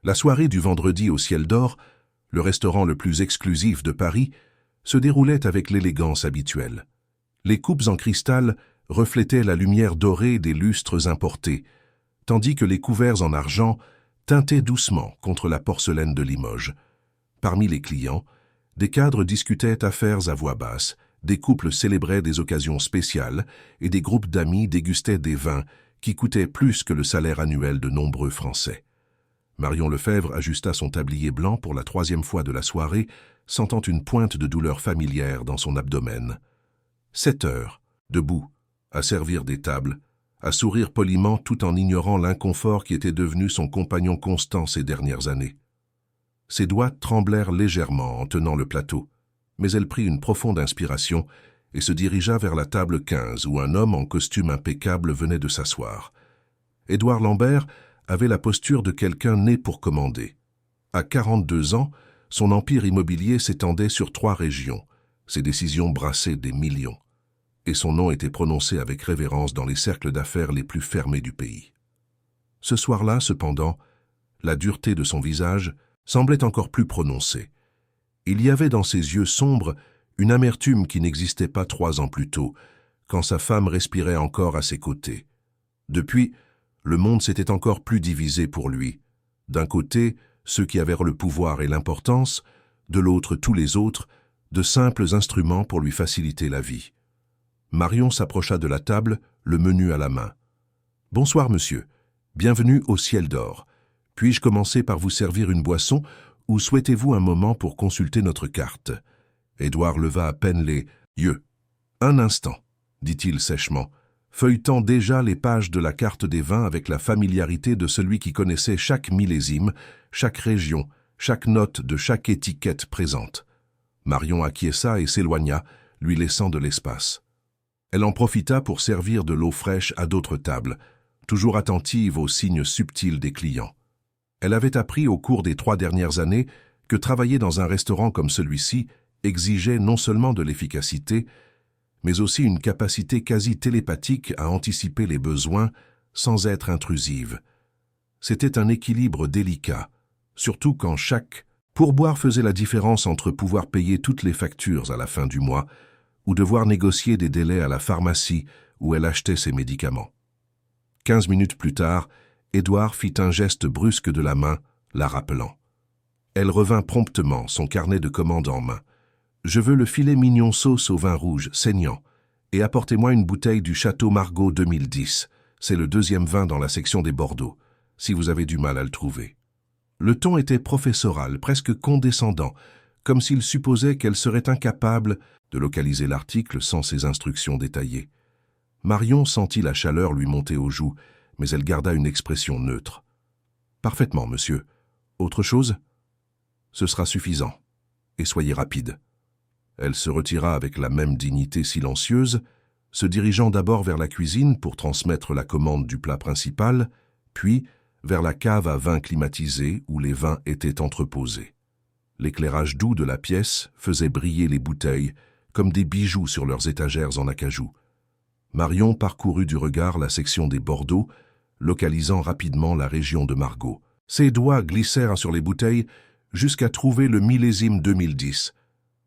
La soirée du vendredi au Ciel d'Or, le restaurant le plus exclusif de Paris, se déroulait avec l'élégance habituelle. Les coupes en cristal reflétaient la lumière dorée des lustres importés, tandis que les couverts en argent teintaient doucement contre la porcelaine de Limoges. Parmi les clients, des cadres discutaient affaires à voix basse, des couples célébraient des occasions spéciales et des groupes d'amis dégustaient des vins qui coûtaient plus que le salaire annuel de nombreux Français. Marion Lefebvre ajusta son tablier blanc pour la 3e fois de la soirée, sentant une pointe de douleur familière dans son abdomen. 7 heures, debout, à servir des tables, à sourire poliment tout en ignorant l'inconfort qui était devenu son compagnon constant ces dernières années. Ses doigts tremblèrent légèrement en tenant le plateau, mais elle prit une profonde inspiration et se dirigea vers la table 15 où un homme en costume impeccable venait de s'asseoir. Édouard Lambert avait la posture de quelqu'un né pour commander. À 42 ans, son empire immobilier s'étendait sur 3 régions. Ses décisions brassaient des millions. Et son nom était prononcé avec révérence dans les cercles d'affaires les plus fermés du pays. Ce soir-là, cependant, la dureté de son visage semblait encore plus prononcée. Il y avait dans ses yeux sombres une amertume qui n'existait pas 3 ans plus tôt, quand sa femme respirait encore à ses côtés. Depuis, le monde s'était encore plus divisé pour lui. D'un côté, ceux qui avaient le pouvoir et l'importance, de l'autre tous les autres, de simples instruments pour lui faciliter la vie. Marion s'approcha de la table, le menu à la main. « Bonsoir, monsieur. Bienvenue au Ciel d'Or. Puis-je commencer par vous servir une boisson ou souhaitez-vous un moment pour consulter notre carte ?» Édouard leva à peine les yeux. « Un instant, » dit-il sèchement, feuilletant déjà les pages de la carte des vins avec la familiarité de celui qui connaissait chaque millésime, chaque région, chaque note de chaque étiquette présente. Marion acquiesça et s'éloigna, lui laissant de l'espace. Elle en profita pour servir de l'eau fraîche à d'autres tables, toujours attentive aux signes subtils des clients. Elle avait appris au cours des 3 dernières années que travailler dans un restaurant comme celui-ci exigeait non seulement de l'efficacité, mais aussi une capacité quasi télépathique à anticiper les besoins sans être intrusive. C'était un équilibre délicat, surtout quand chaque pourboire faisait la différence entre pouvoir payer toutes les factures à la fin du mois ou devoir négocier des délais à la pharmacie où elle achetait ses médicaments. 15 minutes plus tard, Édouard fit un geste brusque de la main, la rappelant. Elle revint promptement, son carnet de commande en main. « Je veux le filet mignon sauce au vin rouge, saignant, et apportez-moi une bouteille du Château Margaux 2010. C'est le 2e vin dans la section des Bordeaux, si vous avez du mal à le trouver. » Le ton était professoral, presque condescendant, comme s'il supposait qu'elle serait incapable de localiser l'article sans ses instructions détaillées. Marion sentit la chaleur lui monter aux joues, mais elle garda une expression neutre. « Parfaitement, monsieur. Autre chose ? Ce sera suffisant. Et soyez rapide. » Elle se retira avec la même dignité silencieuse, se dirigeant d'abord vers la cuisine pour transmettre la commande du plat principal, puis vers la cave à vin climatisée où les vins étaient entreposés. L'éclairage doux de la pièce faisait briller les bouteilles comme des bijoux sur leurs étagères en acajou. Marion parcourut du regard la section des Bordeaux, localisant rapidement la région de Margaux. Ses doigts glissèrent sur les bouteilles jusqu'à trouver le millésime 2010.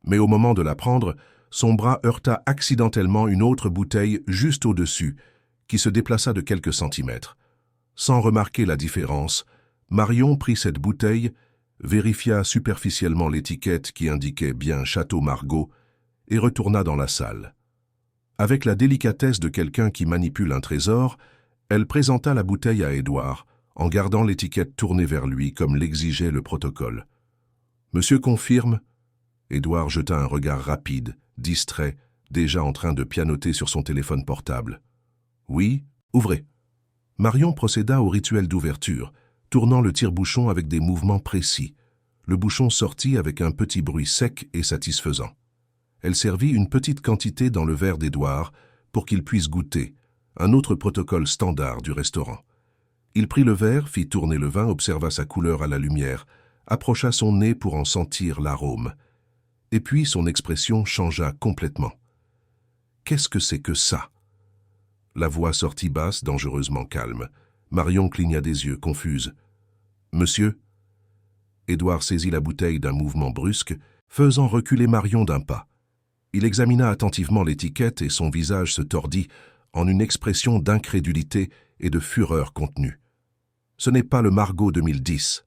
Mais au moment de la prendre, son bras heurta accidentellement une autre bouteille juste au-dessus, qui se déplaça de quelques centimètres. Sans remarquer la différence, Marion prit cette bouteille, vérifia superficiellement l'étiquette qui indiquait bien Château Margaux et retourna dans la salle. Avec la délicatesse de quelqu'un qui manipule un trésor, elle présenta la bouteille à Édouard, en gardant l'étiquette tournée vers lui comme l'exigeait le protocole. « Monsieur confirme ?» Édouard jeta un regard rapide, distrait, déjà en train de pianoter sur son téléphone portable. « Oui, ouvrez. » Marion procéda au rituel d'ouverture, tournant le tire-bouchon avec des mouvements précis. Le bouchon sortit avec un petit bruit sec et satisfaisant. Elle servit une petite quantité dans le verre d'Édouard pour qu'il puisse goûter, un autre protocole standard du restaurant. Il prit le verre, fit tourner le vin, observa sa couleur à la lumière, approcha son nez pour en sentir l'arôme. Et puis son expression changea complètement. « Qu'est-ce que c'est que ça ?» La voix sortit basse, dangereusement calme. Marion cligna des yeux, confuse. « Monsieur ?» Édouard saisit la bouteille d'un mouvement brusque, faisant reculer Marion d'un pas. Il examina attentivement l'étiquette et son visage se tordit en une expression d'incrédulité et de fureur contenue. Ce n'est pas le Margaux 2010,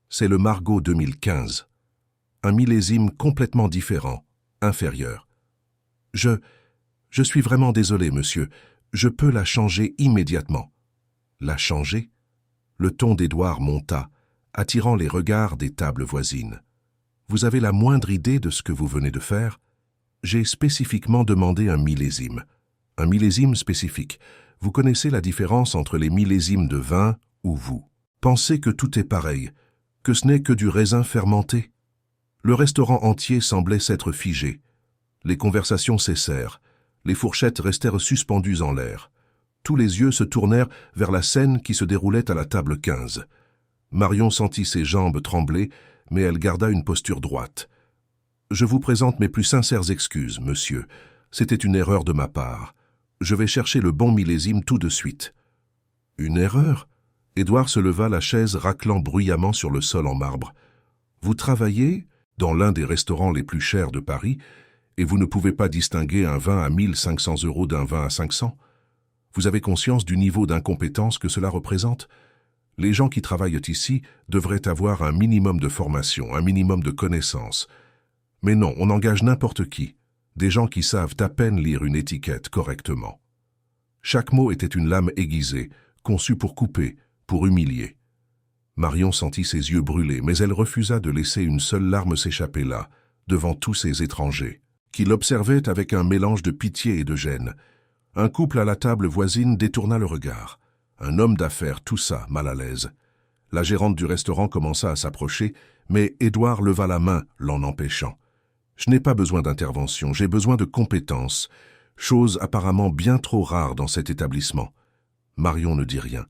c'est le Margaux 2015. Un millésime complètement différent, inférieur. Je suis vraiment désolé, monsieur. Je peux la changer immédiatement. La changer? Le ton d'Édouard monta, attirant les regards des tables voisines. Vous avez la moindre idée de ce que vous venez de faire? J'ai spécifiquement demandé un millésime. Un millésime spécifique. Vous connaissez la différence entre les millésimes de vin ou vous. Pensez que tout est pareil, que ce n'est que du raisin fermenté. Le restaurant entier semblait s'être figé. Les conversations cessèrent. Les fourchettes restèrent suspendues en l'air. Tous les yeux se tournèrent vers la scène qui se déroulait à la table 15. Marion sentit ses jambes trembler, mais elle garda une posture droite. « Je vous présente mes plus sincères excuses, monsieur. C'était une erreur de ma part. Je vais chercher le bon millésime tout de suite. » « Une erreur ?» Édouard se leva, la chaise raclant bruyamment sur le sol en marbre. « Vous travaillez dans l'un des restaurants les plus chers de Paris et vous ne pouvez pas distinguer un vin à 1500 € d'un vin à 500 ? Vous avez conscience du niveau d'incompétence que cela représente ? Les gens qui travaillent ici devraient avoir un minimum de formation, un minimum de connaissances. Mais non, on engage n'importe qui, des gens qui savent à peine lire une étiquette correctement. » Chaque mot était une lame aiguisée, conçue pour couper, pour humilier. Marion sentit ses yeux brûler, mais elle refusa de laisser une seule larme s'échapper là, devant tous ces étrangers, qui l'observaient avec un mélange de pitié et de gêne. Un couple à la table voisine détourna le regard. Un homme d'affaires toussa, mal à l'aise. La gérante du restaurant commença à s'approcher, mais Édouard leva la main, l'en empêchant. « Je n'ai pas besoin d'intervention, j'ai besoin de compétences, chose apparemment bien trop rare dans cet établissement. » Marion ne dit rien.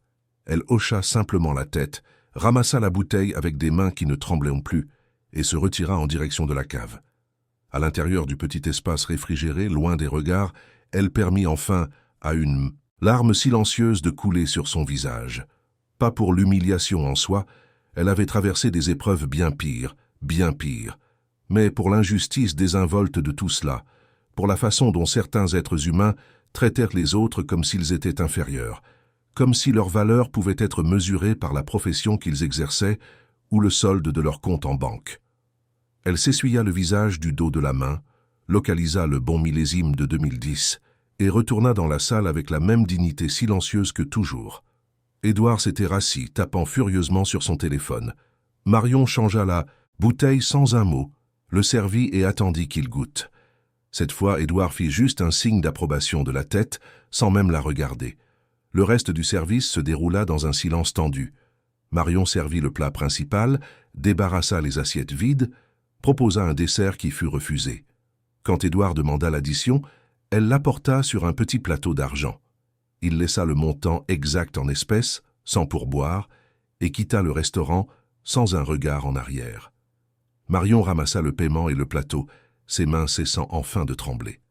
Elle hocha simplement la tête, ramassa la bouteille avec des mains qui ne tremblaient plus et se retira en direction de la cave. À l'intérieur du petit espace réfrigéré, loin des regards, elle permit enfin à une larme silencieuse de couler sur son visage. Pas pour l'humiliation en soi, elle avait traversé des épreuves bien pires, mais pour l'injustice désinvolte de tout cela, pour la façon dont certains êtres humains traitèrent les autres comme s'ils étaient inférieurs, comme si leur valeur pouvait être mesurée par la profession qu'ils exerçaient ou le solde de leur compte en banque. Elle s'essuya le visage du dos de la main, localisa le bon millésime de 2010 et retourna dans la salle avec la même dignité silencieuse que toujours. Édouard s'était rassis, tapant furieusement sur son téléphone. Marion changea la bouteille sans un mot, le servit et attendit qu'il goûte. Cette fois, Édouard fit juste un signe d'approbation de la tête, sans même la regarder. Le reste du service se déroula dans un silence tendu. Marion servit le plat principal, débarrassa les assiettes vides, proposa un dessert qui fut refusé. Quand Édouard demanda l'addition, elle l'apporta sur un petit plateau d'argent. Il laissa le montant exact en espèces, sans pourboire, et quitta le restaurant sans un regard en arrière. Marion ramassa le paiement et le plateau, ses mains cessant enfin de trembler.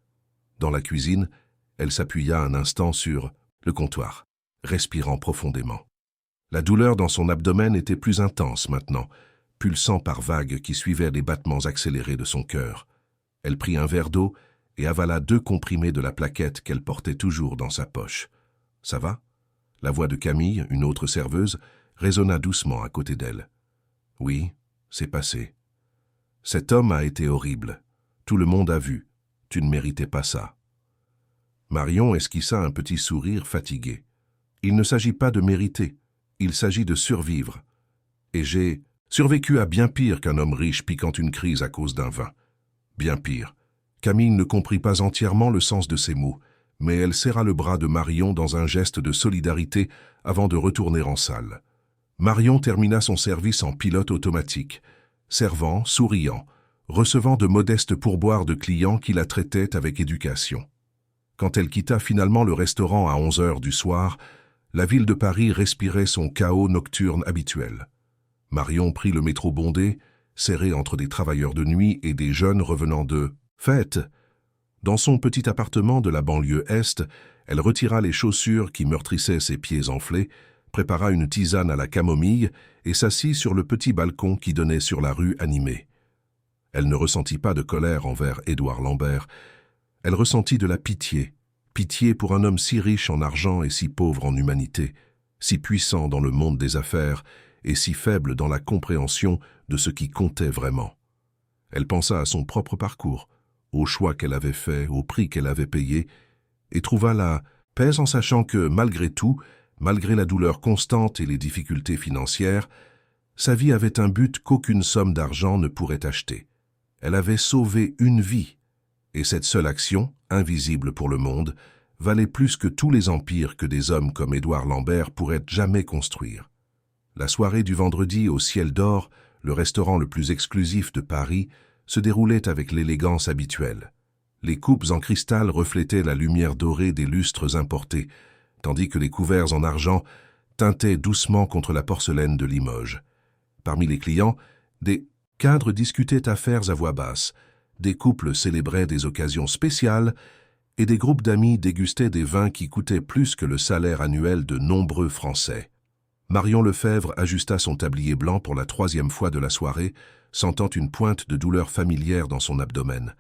Dans la cuisine, elle s'appuya un instant sur le comptoir, respirant profondément. La douleur dans son abdomen était plus intense maintenant, pulsant par vagues qui suivaient les battements accélérés de son cœur. Elle prit un verre d'eau et avala 2 comprimés de la plaquette qu'elle portait toujours dans sa poche. « Ça va ?» La voix de Camille, une autre serveuse, résonna doucement à côté d'elle. « Oui, c'est passé. Cet homme a été horrible. Tout le monde a vu. Tu ne méritais pas ça. » Marion esquissa un petit sourire fatigué. « Il ne s'agit pas de mériter, il s'agit de survivre. Et j'ai survécu à bien pire qu'un homme riche piquant une crise à cause d'un vin. Bien pire. » Camille ne comprit pas entièrement le sens de ces mots, mais elle serra le bras de Marion dans un geste de solidarité avant de retourner en salle. Marion termina son service en pilote automatique, servant, souriant, recevant de modestes pourboires de clients qui la traitaient avec éducation. Quand elle quitta finalement le restaurant à 11 heures du soir, la ville de Paris respirait son chaos nocturne habituel. Marion prit le métro bondé, serré entre des travailleurs de nuit et des jeunes revenant de fête. Dans son petit appartement de la banlieue Est, elle retira les chaussures qui meurtrissaient ses pieds enflés, prépara une tisane à la camomille et s'assit sur le petit balcon qui donnait sur la rue animée. Elle ne ressentit pas de colère envers Édouard Lambert. Elle ressentit de la pitié, pitié pour un homme si riche en argent et si pauvre en humanité, si puissant dans le monde des affaires et si faible dans la compréhension de ce qui comptait vraiment. Elle pensa à son propre parcours, au choix qu'elle avait fait, au prix qu'elle avait payé, et trouva la paix en sachant que, malgré tout, malgré la douleur constante et les difficultés financières, sa vie avait un but qu'aucune somme d'argent ne pourrait acheter. Elle avait sauvé une vie, et cette seule action, invisible pour le monde, valait plus que tous les empires que des hommes comme Édouard Lambert pourraient jamais construire. La soirée du vendredi au Ciel d'Or, le restaurant le plus exclusif de Paris, se déroulait avec l'élégance habituelle. Les coupes en cristal reflétaient la lumière dorée des lustres importés, tandis que les couverts en argent tintaient doucement contre la porcelaine de Limoges. Parmi les clients, des cadres discutaient affaires à voix basse, des couples célébraient des occasions spéciales et des groupes d'amis dégustaient des vins qui coûtaient plus que le salaire annuel de nombreux Français. Marion Lefebvre ajusta son tablier blanc pour la 3e fois de la soirée, sentant une pointe de douleur familière dans son abdomen.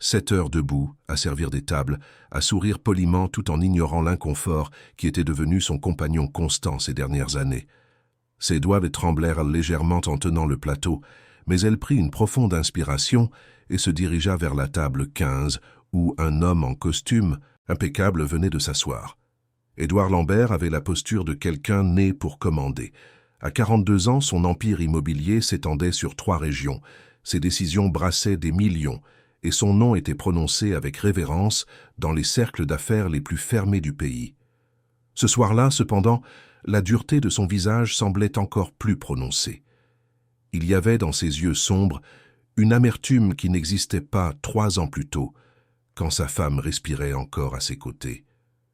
7 heures debout, à servir des tables, à sourire poliment tout en ignorant l'inconfort qui était devenu son compagnon constant ces dernières années. Ses doigts tremblèrent légèrement en tenant le plateau, mais elle prit une profonde inspiration et se dirigea vers la table 15, où un homme en costume impeccable venait de s'asseoir. Édouard Lambert avait la posture de quelqu'un né pour commander. À 42 ans, son empire immobilier s'étendait sur 3 régions. Ses décisions brassaient des millions, et son nom était prononcé avec révérence dans les cercles d'affaires les plus fermés du pays. Ce soir-là, cependant, la dureté de son visage semblait encore plus prononcée. Il y avait dans ses yeux sombres une amertume qui n'existait pas 3 ans plus tôt, quand sa femme respirait encore à ses côtés.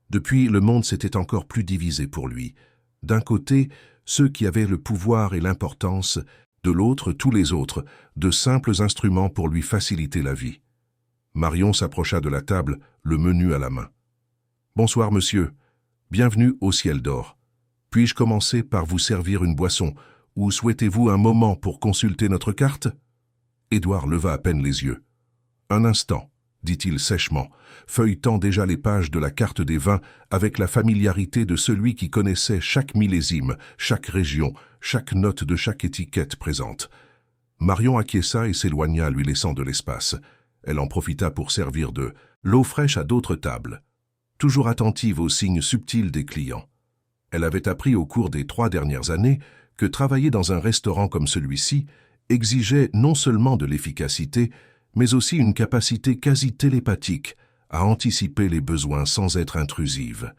Depuis, le monde s'était encore plus divisé pour lui. D'un côté, ceux qui avaient le pouvoir et l'importance, de l'autre, tous les autres, de simples instruments pour lui faciliter la vie. Marion s'approcha de la table, le menu à la main. « Bonsoir, monsieur. Bienvenue au Ciel d'Or. Puis-je commencer par vous servir une boisson, ou souhaitez-vous un moment pour consulter notre carte ?» Édouard leva à peine les yeux. « Un instant, » dit-il sèchement, feuilletant déjà les pages de la carte des vins avec la familiarité de celui qui connaissait chaque millésime, chaque région, chaque note de chaque étiquette présente. Marion acquiesça et s'éloigna, lui laissant de l'espace. Elle en profita pour servir de l'eau fraîche à d'autres tables, toujours attentive aux signes subtils des clients. Elle avait appris au cours des 3 dernières années que travailler dans un restaurant comme celui-ci exigeait non seulement de l'efficacité, mais aussi une capacité quasi télépathique à anticiper les besoins sans être intrusive.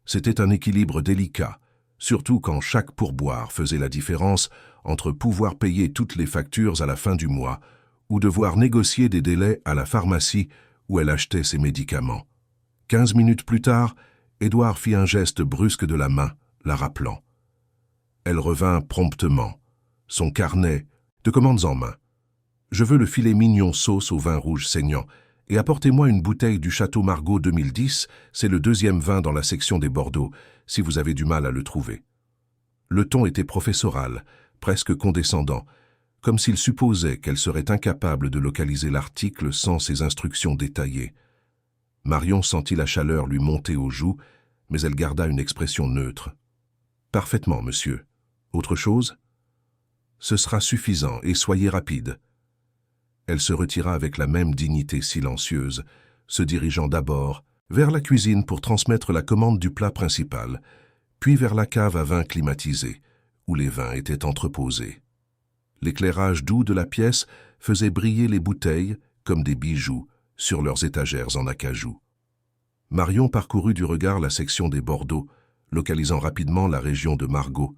C'était un équilibre délicat, surtout quand chaque pourboire faisait la différence entre pouvoir payer toutes les factures à la fin du mois ou devoir négocier des délais à la pharmacie où elle achetait ses médicaments. 15 minutes plus tard, Édouard fit un geste brusque de la main, la rappelant. Elle revint promptement, son carnet de commandes en main. « Je veux le filet mignon sauce au vin rouge saignant, et apportez-moi une bouteille du Château Margaux 2010, c'est le 2e vin dans la section des Bordeaux, si vous avez du mal à le trouver. » Le ton était professoral, presque condescendant, comme s'il supposait qu'elle serait incapable de localiser l'article sans ses instructions détaillées. Marion sentit la chaleur lui monter aux joues, mais elle garda une expression neutre. « Parfaitement, monsieur. Autre chose ? » « Ce sera suffisant, et soyez rapide. » Elle se retira avec la même dignité silencieuse, se dirigeant d'abord vers la cuisine pour transmettre la commande du plat principal, puis vers la cave à vin climatisée, où les vins étaient entreposés. L'éclairage doux de la pièce faisait briller les bouteilles comme des bijoux sur leurs étagères en acajou. Marion parcourut du regard la section des Bordeaux, localisant rapidement la région de Margaux.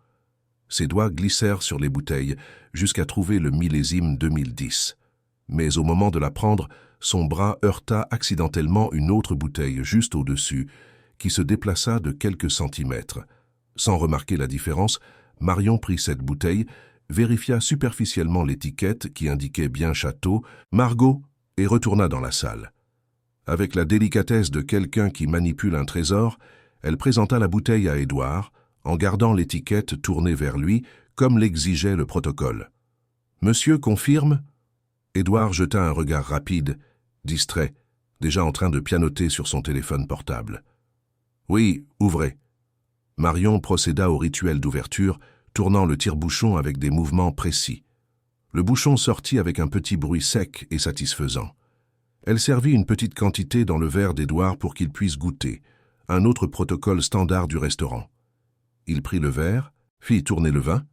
Ses doigts glissèrent sur les bouteilles jusqu'à trouver le millésime 2010. Mais au moment de la prendre, son bras heurta accidentellement une autre bouteille juste au-dessus, qui se déplaça de quelques centimètres. Sans remarquer la différence, Marion prit cette bouteille, vérifia superficiellement l'étiquette qui indiquait bien Château, Margaux, et retourna dans la salle. Avec la délicatesse de quelqu'un qui manipule un trésor, elle présenta la bouteille à Édouard, en gardant l'étiquette tournée vers lui, comme l'exigeait le protocole. « Monsieur confirme ?» Édouard jeta un regard rapide, distrait, déjà en train de pianoter sur son téléphone portable. « Oui, ouvrez. » Marion procéda au rituel d'ouverture, tournant le tire-bouchon avec des mouvements précis. Le bouchon sortit avec un petit bruit sec et satisfaisant. Elle servit une petite quantité dans le verre d'Édouard pour qu'il puisse goûter, un autre protocole standard du restaurant. Il prit le verre, fit tourner le vin,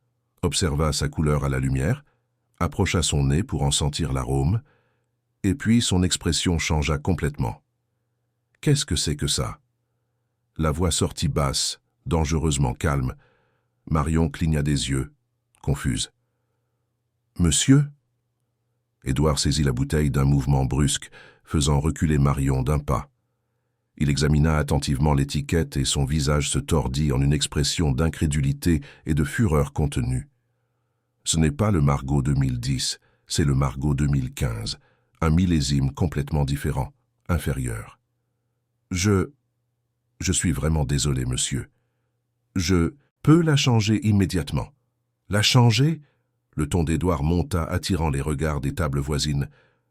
observa sa couleur à la lumière, approcha son nez pour en sentir l'arôme, et puis son expression changea complètement. « Qu'est-ce que c'est que ça ?» La voix sortit basse, dangereusement calme. Marion cligna des yeux, confuse. « Monsieur ?» Édouard saisit la bouteille d'un mouvement brusque, faisant reculer Marion d'un pas. Il examina attentivement l'étiquette et son visage se tordit en une expression d'incrédulité et de fureur contenue. Ce n'est pas le Margaux 2010, c'est le Margaux 2015, un millésime complètement différent, inférieur. Je suis vraiment désolé, monsieur. Je peux la changer immédiatement. La changer ? Le ton d'Édouard monta, attirant les regards des tables voisines.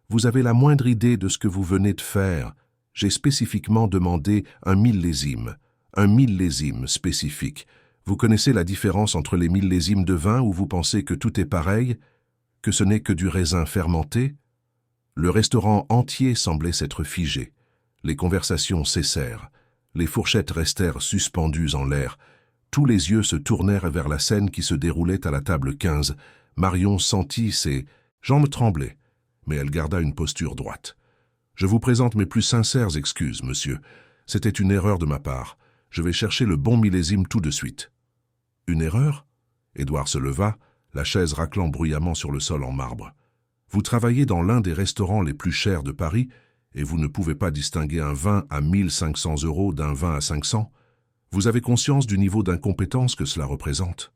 Vous avez la moindre idée de ce que vous venez de faire. J'ai spécifiquement demandé un millésime spécifique. Vous connaissez la différence entre les millésimes de vin où vous pensez que tout est pareil, que ce n'est que du raisin fermenté? Le restaurant entier semblait s'être figé. Les conversations cessèrent. Les fourchettes restèrent suspendues en l'air. Tous les yeux se tournèrent vers la scène qui se déroulait à la table 15. Marion sentit ses jambes trembler, mais elle garda une posture droite. « Je vous présente mes plus sincères excuses, monsieur. C'était une erreur de ma part. Je vais chercher le bon millésime tout de suite. » « Une erreur ?» Édouard se leva, la chaise raclant bruyamment sur le sol en marbre. « Vous travaillez dans l'un des restaurants les plus chers de Paris et vous ne pouvez pas distinguer un vin à 1 500 € d'un vin à 500. Vous avez conscience du niveau d'incompétence que cela représente.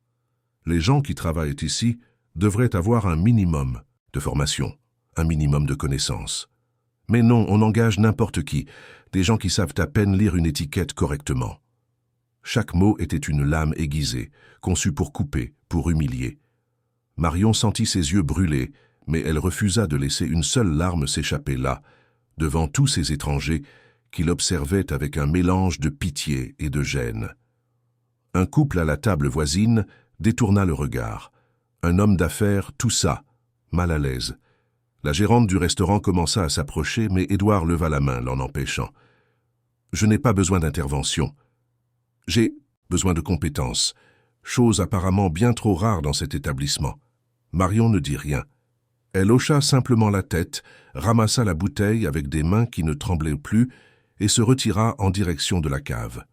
Les gens qui travaillent ici devraient avoir un minimum de formation, un minimum de connaissances. Mais non, on engage n'importe qui, des gens qui savent à peine lire une étiquette correctement. » Chaque mot était une lame aiguisée, conçue pour couper, pour humilier. Marion sentit ses yeux brûler, mais elle refusa de laisser une seule larme s'échapper là, devant tous ces étrangers qui l'observaient avec un mélange de pitié et de gêne. Un couple à la table voisine détourna le regard. Un homme d'affaires toussa, mal à l'aise. La gérante du restaurant commença à s'approcher, mais Édouard leva la main, l'en empêchant. « Je n'ai pas besoin d'intervention. J'ai besoin de compétences, chose apparemment bien trop rare dans cet établissement. » Marion ne dit rien. Elle hocha simplement la tête, ramassa la bouteille avec des mains qui ne tremblaient plus et se retira en direction de la cave.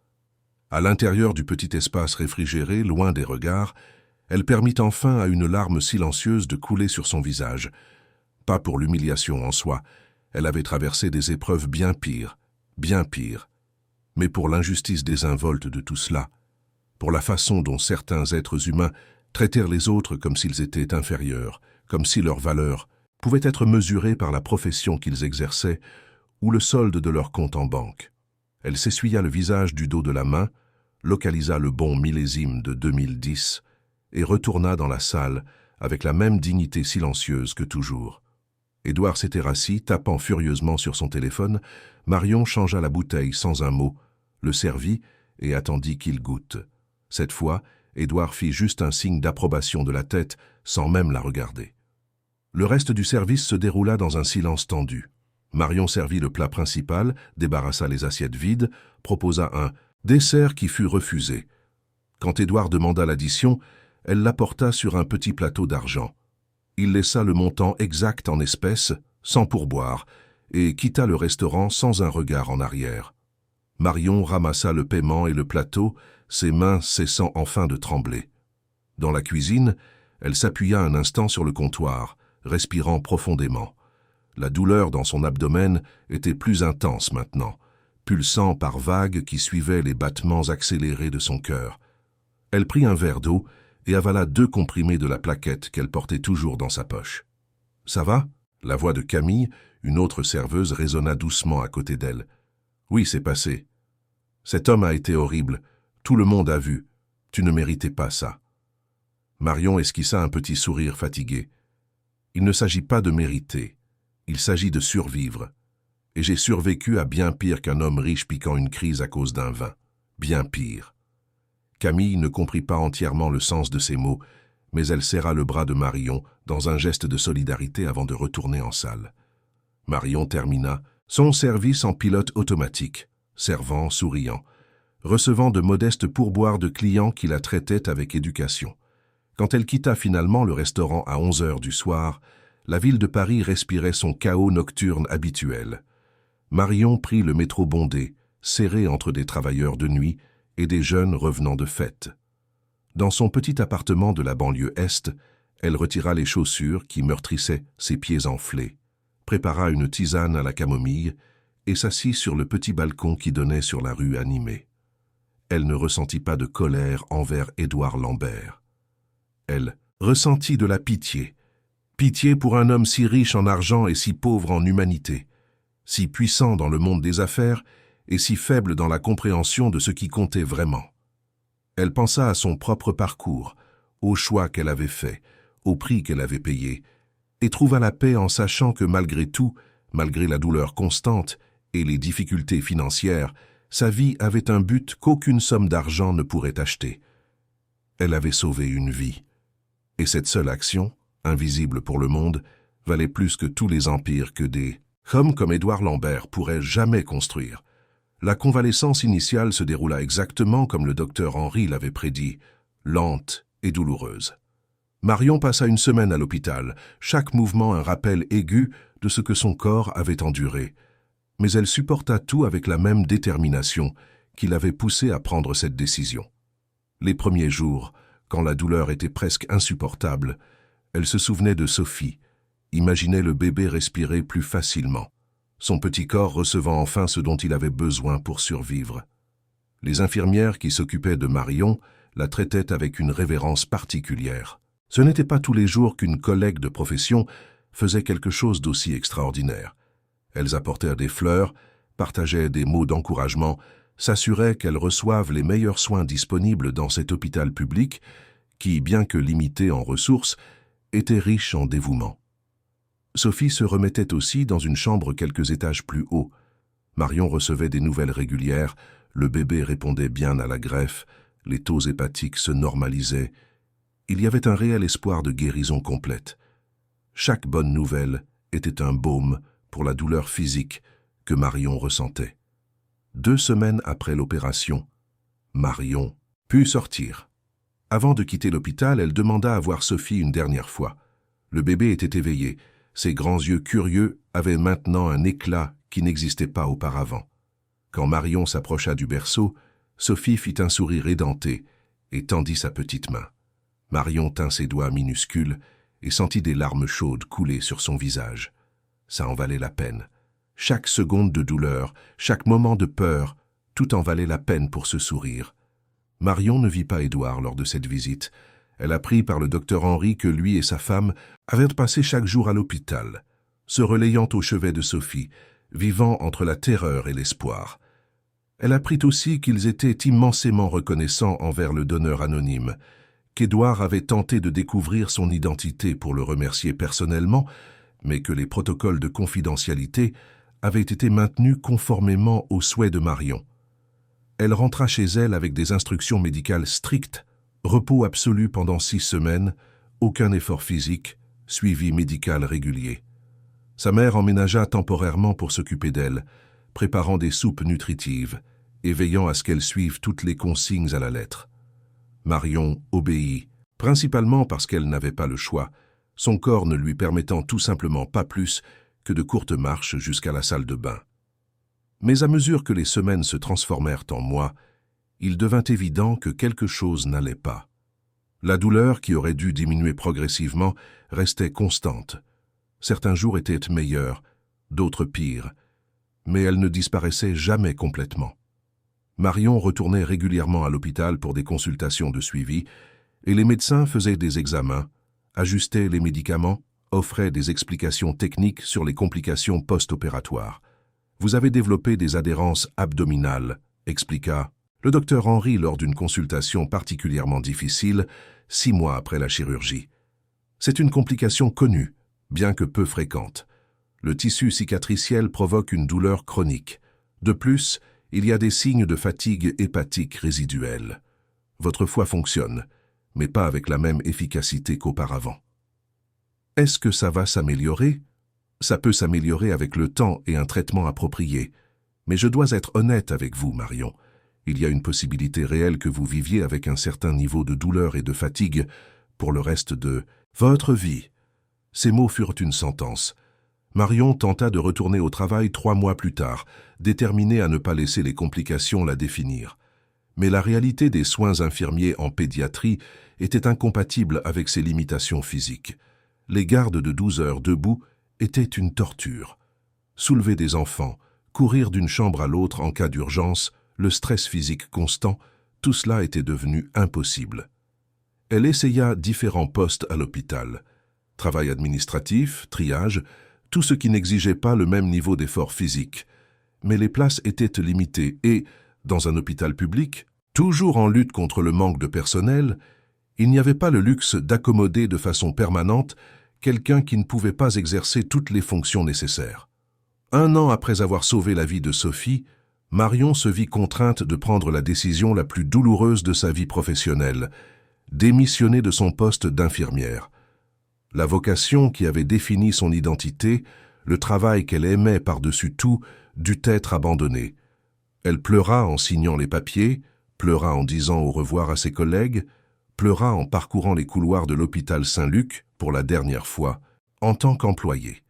À l'intérieur du petit espace réfrigéré, loin des regards, elle permit enfin à une larme silencieuse de couler sur son visage. Pas pour l'humiliation en soi, elle avait traversé des épreuves bien pires, mais pour l'injustice désinvolte de tout cela, pour la façon dont certains êtres humains traitèrent les autres comme s'ils étaient inférieurs, comme si leur valeur pouvait être mesurée par la profession qu'ils exerçaient ou le solde de leur compte en banque. Elle s'essuya le visage du dos de la main, localisa le bon millésime de 2010 et retourna dans la salle avec la même dignité silencieuse que toujours. Édouard s'était rassis, tapant furieusement sur son téléphone. Marion changea la bouteille sans un mot, le servit et attendit qu'il goûte. Cette fois, Édouard fit juste un signe d'approbation de la tête, sans même la regarder. Le reste du service se déroula dans un silence tendu. Marion servit le plat principal, débarrassa les assiettes vides, proposa un dessert qui fut refusé. Quand Édouard demanda l'addition, elle l'apporta sur un petit plateau d'argent. Il laissa le montant exact en espèces, sans pourboire, et quitta le restaurant sans un regard en arrière. Marion ramassa le paiement et le plateau, ses mains cessant enfin de trembler. Dans la cuisine, elle s'appuya un instant sur le comptoir, respirant profondément. La douleur dans son abdomen était plus intense maintenant, pulsant par vagues qui suivaient les battements accélérés de son cœur. Elle prit un verre d'eau et avala 2 comprimés de la plaquette qu'elle portait toujours dans sa poche. « Ça va ?» La voix de Camille, une autre serveuse, résonna doucement à côté d'elle. « Oui, c'est passé. Cet homme a été horrible. Tout le monde a vu. Tu ne méritais pas ça. Marion esquissa un petit sourire fatigué. Il ne s'agit pas de mériter, il s'agit de survivre. Et j'ai survécu à bien pire qu'un homme riche piquant une crise à cause d'un vin. Bien pire. Camille ne comprit pas entièrement le sens de ces mots, mais elle serra le bras de Marion dans un geste de solidarité avant de retourner en salle. Marion termina son service en pilote automatique, servant, souriant, recevant de modestes pourboires de clients qui la traitaient avec éducation. Quand elle quitta finalement le restaurant à 11 heures du soir, la ville de Paris respirait son chaos nocturne habituel. Marion prit le métro bondé, serré entre des travailleurs de nuit et des jeunes revenant de fête. Dans son petit appartement de la banlieue Est, elle retira les chaussures qui meurtrissaient ses pieds enflés, prépara une tisane à la camomille et s'assit sur le petit balcon qui donnait sur la rue animée. Elle ne ressentit pas de colère envers Édouard Lambert. Elle ressentit de la pitié. Pitié pour un homme si riche en argent et si pauvre en humanité, si puissant dans le monde des affaires et si faible dans la compréhension de ce qui comptait vraiment. Elle pensa à son propre parcours, aux choix qu'elle avait faits, au prix qu'elle avait payé, et trouva la paix en sachant que malgré tout, malgré la douleur constante et les difficultés financières, sa vie avait un but qu'aucune somme d'argent ne pourrait acheter. Elle avait sauvé une vie. Et cette seule action, invisible pour le monde, valait plus que tous les empires que des hommes comme Édouard Lambert pourraient jamais construire. La convalescence initiale se déroula exactement comme le docteur Henry l'avait prédit, lente et douloureuse. Marion passa une semaine à l'hôpital, chaque mouvement un rappel aigu de ce que son corps avait enduré. Mais elle supporta tout avec la même détermination qui l'avait poussée à prendre cette décision. Les premiers jours, quand la douleur était presque insupportable, elle se souvenait de Sophie, imaginait le bébé respirer plus facilement, son petit corps recevant enfin ce dont il avait besoin pour survivre. Les infirmières qui s'occupaient de Marion la traitaient avec une révérence particulière. Ce n'était pas tous les jours qu'une collègue de profession faisait quelque chose d'aussi extraordinaire. Elles apportèrent des fleurs, partageaient des mots d'encouragement, s'assuraient qu'elles reçoivent les meilleurs soins disponibles dans cet hôpital public qui, bien que limité en ressources, était riche en dévouement. Sophie se remettait aussi dans une chambre quelques étages plus haut. Marion recevait des nouvelles régulières, le bébé répondait bien à la greffe, les taux hépatiques se normalisaient. Il y avait un réel espoir de guérison complète. Chaque bonne nouvelle était un baume pour la douleur physique que Marion ressentait. 2 semaines après l'opération, Marion put sortir. Avant de quitter l'hôpital, elle demanda à voir Sophie une dernière fois. Le bébé était éveillé. Ses grands yeux curieux avaient maintenant un éclat qui n'existait pas auparavant. Quand Marion s'approcha du berceau, Sophie fit un sourire édenté et tendit sa petite main. Marion tint ses doigts minuscules et sentit des larmes chaudes couler sur son visage. Ça en valait la peine. Chaque seconde de douleur, chaque moment de peur, tout en valait la peine pour ce sourire. Marion ne vit pas Édouard lors de cette visite. Elle apprit par le docteur Henry que lui et sa femme avaient passé chaque jour à l'hôpital, se relayant au chevet de Sophie, vivant entre la terreur et l'espoir. Elle apprit aussi qu'ils étaient immensément reconnaissants envers le donneur anonyme, qu'Édouard avait tenté de découvrir son identité pour le remercier personnellement, mais que les protocoles de confidentialité avaient été maintenus conformément aux souhaits de Marion. Elle rentra chez elle avec des instructions médicales strictes, repos absolu pendant 6 semaines, aucun effort physique, suivi médical régulier. Sa mère emménagea temporairement pour s'occuper d'elle, préparant des soupes nutritives et veillant à ce qu'elle suive toutes les consignes à la lettre. Marion obéit, principalement parce qu'elle n'avait pas le choix, son corps ne lui permettant tout simplement pas plus que de courtes marches jusqu'à la salle de bain. Mais à mesure que les semaines se transformèrent en mois, il devint évident que quelque chose n'allait pas. La douleur, qui aurait dû diminuer progressivement, restait constante. Certains jours étaient meilleurs, d'autres pires, mais elle ne disparaissait jamais complètement. Marion retournait régulièrement à l'hôpital pour des consultations de suivi, et les médecins faisaient des examens, ajustaient les médicaments, offraient des explications techniques sur les complications post-opératoires. « Vous avez développé des adhérences abdominales », expliqua le docteur Henry lors d'une consultation particulièrement difficile, 6 mois après la chirurgie. C'est une complication connue, bien que peu fréquente. Le tissu cicatriciel provoque une douleur chronique. De plus, il y a des signes de fatigue hépatique résiduelle. Votre foie fonctionne, mais pas avec la même efficacité qu'auparavant. Est-ce que ça va s'améliorer? Ça peut s'améliorer avec le temps et un traitement approprié. Mais je dois être honnête avec vous, Marion. Il y a une possibilité réelle que vous viviez avec un certain niveau de douleur et de fatigue pour le reste de votre vie. Ces mots furent une sentence. Marion tenta de retourner au travail 3 mois plus tard, déterminée à ne pas laisser les complications la définir. Mais la réalité des soins infirmiers en pédiatrie était incompatible avec ses limitations physiques. Les gardes de 12 heures debout étaient une torture. Soulever des enfants, courir d'une chambre à l'autre en cas d'urgence, le stress physique constant, tout cela était devenu impossible. Elle essaya différents postes à l'hôpital. Travail administratif, triage, tout ce qui n'exigeait pas le même niveau d'effort physique. Mais les places étaient limitées et, dans un hôpital public, toujours en lutte contre le manque de personnel, il n'y avait pas le luxe d'accommoder de façon permanente quelqu'un qui ne pouvait pas exercer toutes les fonctions nécessaires. 1 an après avoir sauvé la vie de Sophie, Marion se vit contrainte de prendre la décision la plus douloureuse de sa vie professionnelle, démissionner de son poste d'infirmière. La vocation qui avait défini son identité, le travail qu'elle aimait par-dessus tout, dut être abandonné. Elle pleura en signant les papiers, pleura en disant au revoir à ses collègues, pleura en parcourant les couloirs de l'hôpital Saint-Luc pour la dernière fois, en tant qu'employée.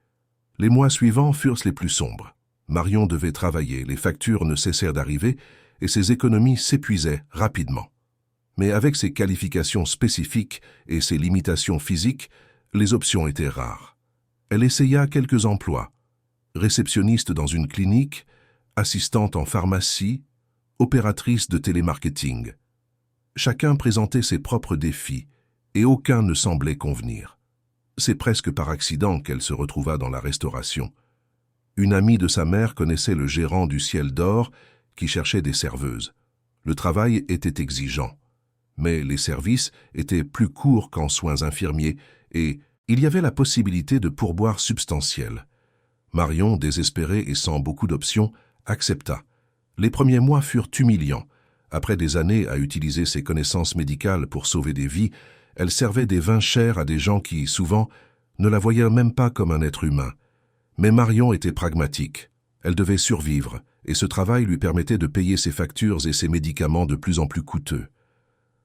Les mois suivants furent les plus sombres. Marion devait travailler, les factures ne cessèrent d'arriver et ses économies s'épuisaient rapidement. Mais avec ses qualifications spécifiques et ses limitations physiques, les options étaient rares. Elle essaya quelques emplois, réceptionniste dans une clinique, assistante en pharmacie, opératrice de télémarketing. Chacun présentait ses propres défis et aucun ne semblait convenir. C'est presque par accident qu'elle se retrouva dans la restauration. Une amie de sa mère connaissait le gérant du Ciel d'Or qui cherchait des serveuses. Le travail était exigeant, mais les services étaient plus courts qu'en soins infirmiers et il y avait la possibilité de pourboires substantiels. Marion, désespérée et sans beaucoup d'options, accepta. Les premiers mois furent humiliants. Après des années à utiliser ses connaissances médicales pour sauver des vies, elle servait des vins chers à des gens qui, souvent, ne la voyaient même pas comme un être humain. Mais Marion était pragmatique. Elle devait survivre, et ce travail lui permettait de payer ses factures et ses médicaments de plus en plus coûteux.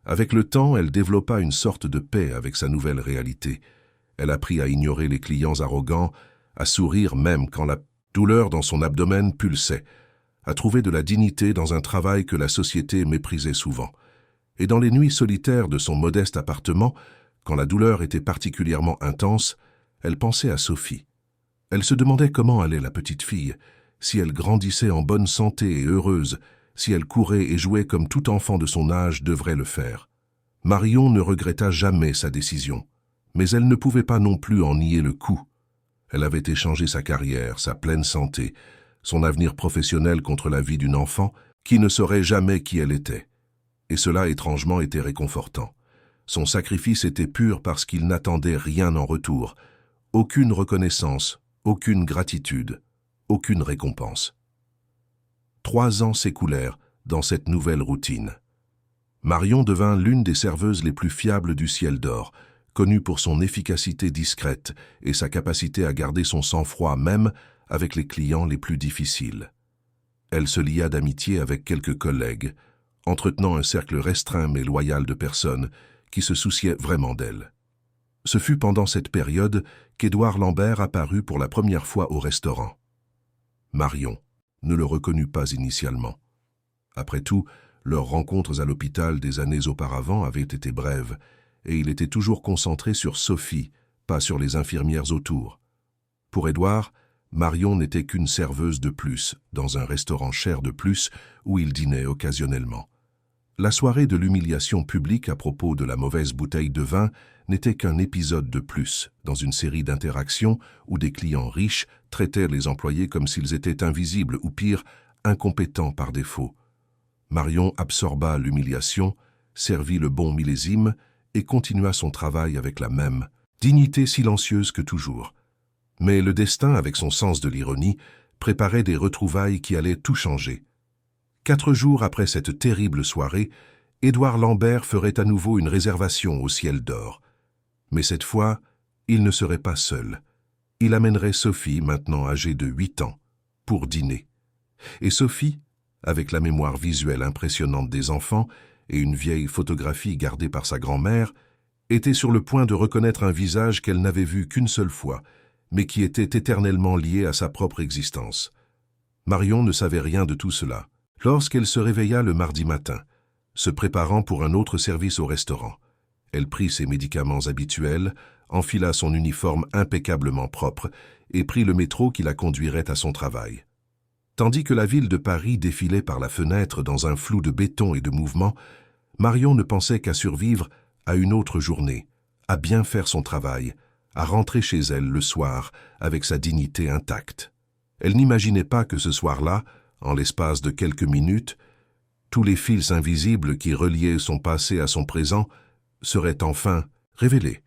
Avec le temps, elle développa une sorte de paix avec sa nouvelle réalité. Elle apprit à ignorer les clients arrogants, à sourire même quand la douleur dans son abdomen pulsait, à trouver de la dignité dans un travail que la société méprisait souvent. Et dans les nuits solitaires de son modeste appartement, quand la douleur était particulièrement intense, elle pensait à Sophie. Elle se demandait comment allait la petite fille, si elle grandissait en bonne santé et heureuse, si elle courait et jouait comme tout enfant de son âge devrait le faire. Marion ne regretta jamais sa décision, mais elle ne pouvait pas non plus en nier le coût. Elle avait échangé sa carrière, sa pleine santé, son avenir professionnel contre la vie d'une enfant qui ne saurait jamais qui elle était. Et cela, étrangement, était réconfortant. Son sacrifice était pur parce qu'il n'attendait rien en retour. Aucune reconnaissance, aucune gratitude, aucune récompense. 3 ans s'écoulèrent dans cette nouvelle routine. Marion devint l'une des serveuses les plus fiables du Ciel d'Or, connue pour son efficacité discrète et sa capacité à garder son sang-froid même avec les clients les plus difficiles. Elle se lia d'amitié avec quelques collègues, entretenant un cercle restreint mais loyal de personnes qui se souciaient vraiment d'elle. Ce fut pendant cette période qu'Édouard Lambert apparut pour la première fois au restaurant. Marion ne le reconnut pas initialement. Après tout, leurs rencontres à l'hôpital des années auparavant avaient été brèves, et il était toujours concentré sur Sophie, pas sur les infirmières autour. Pour Édouard, Marion n'était qu'une serveuse de plus, dans un restaurant cher de plus où il dînait occasionnellement. La soirée de l'humiliation publique à propos de la mauvaise bouteille de vin n'était qu'un épisode de plus dans une série d'interactions où des clients riches traitaient les employés comme s'ils étaient invisibles ou pire, incompétents par défaut. Marion absorba l'humiliation, servit le bon millésime et continua son travail avec la même dignité silencieuse que toujours. Mais le destin, avec son sens de l'ironie, préparait des retrouvailles qui allaient tout changer. 4 jours après cette terrible soirée, Édouard Lambert ferait à nouveau une réservation au Ciel d'Or. Mais cette fois, il ne serait pas seul. Il amènerait Sophie, maintenant âgée de 8 ans, pour dîner. Et Sophie, avec la mémoire visuelle impressionnante des enfants et une vieille photographie gardée par sa grand-mère, était sur le point de reconnaître un visage qu'elle n'avait vu qu'une seule fois, mais qui était éternellement lié à sa propre existence. Marion ne savait rien de tout cela, lorsqu'elle se réveilla le mardi matin, se préparant pour un autre service au restaurant. Elle prit ses médicaments habituels, enfila son uniforme impeccablement propre et prit le métro qui la conduirait à son travail. Tandis que la ville de Paris défilait par la fenêtre dans un flou de béton et de mouvement, Marion ne pensait qu'à survivre à une autre journée, à bien faire son travail, à rentrer chez elle le soir avec sa dignité intacte. Elle n'imaginait pas que ce soir-là, en l'espace de quelques minutes, tous les fils invisibles qui reliaient son passé à son présent seraient enfin révélés,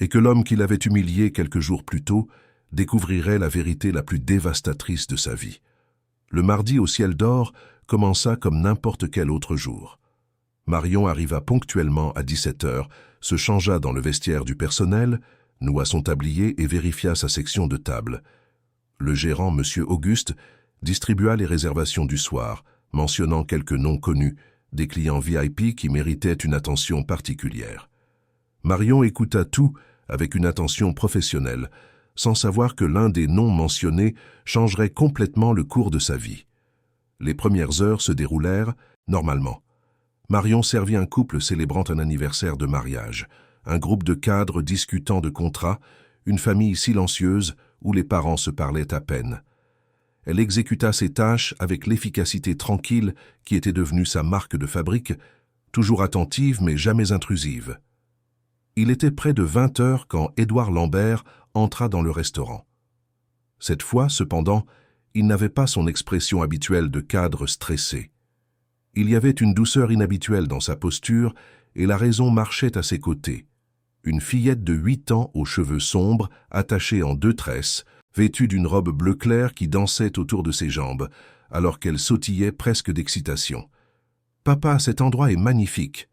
et que l'homme qui l'avait humilié quelques jours plus tôt découvrirait la vérité la plus dévastatrice de sa vie. Le mardi au Ciel d'Or commença comme n'importe quel autre jour. Marion arriva ponctuellement à 17 h, se changea dans le vestiaire du personnel, noua son tablier et vérifia sa section de table. Le gérant, M. Auguste, distribua les réservations du soir, mentionnant quelques noms connus, des clients VIP qui méritaient une attention particulière. Marion écouta tout avec une attention professionnelle, sans savoir que l'un des noms mentionnés changerait complètement le cours de sa vie. Les premières heures se déroulèrent normalement. Marion servit un couple célébrant un anniversaire de mariage, un groupe de cadres discutant de contrats, une famille silencieuse où les parents se parlaient à peine. Elle exécuta ses tâches avec l'efficacité tranquille qui était devenue sa marque de fabrique, toujours attentive mais jamais intrusive. Il était près de 20 h quand Édouard Lambert entra dans le restaurant. Cette fois, cependant, il n'avait pas son expression habituelle de cadre stressé. Il y avait une douceur inhabituelle dans sa posture et la raison marchait à ses côtés. Une fillette de 8 ans aux cheveux sombres, attachés en 2 tresses, vêtue d'une robe bleu clair qui dansait autour de ses jambes, alors qu'elle sautillait presque d'excitation. « Papa, cet endroit est magnifique !»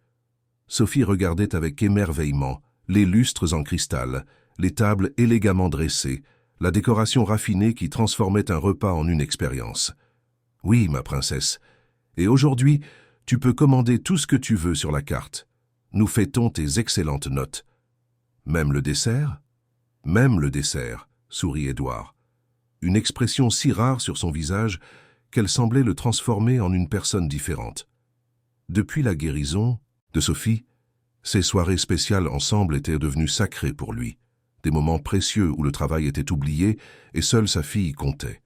Sophie regardait avec émerveillement les lustres en cristal, les tables élégamment dressées, la décoration raffinée qui transformait un repas en une expérience. « Oui, ma princesse, et aujourd'hui, tu peux commander tout ce que tu veux sur la carte. Nous fêtons tes excellentes notes. »« Même le dessert ?»« Même le dessert, » sourit Édouard. Une expression si rare sur son visage qu'elle semblait le transformer en une personne différente. Depuis la guérison de Sophie, ces soirées spéciales ensemble étaient devenues sacrées pour lui, des moments précieux où le travail était oublié et seule sa fille comptait.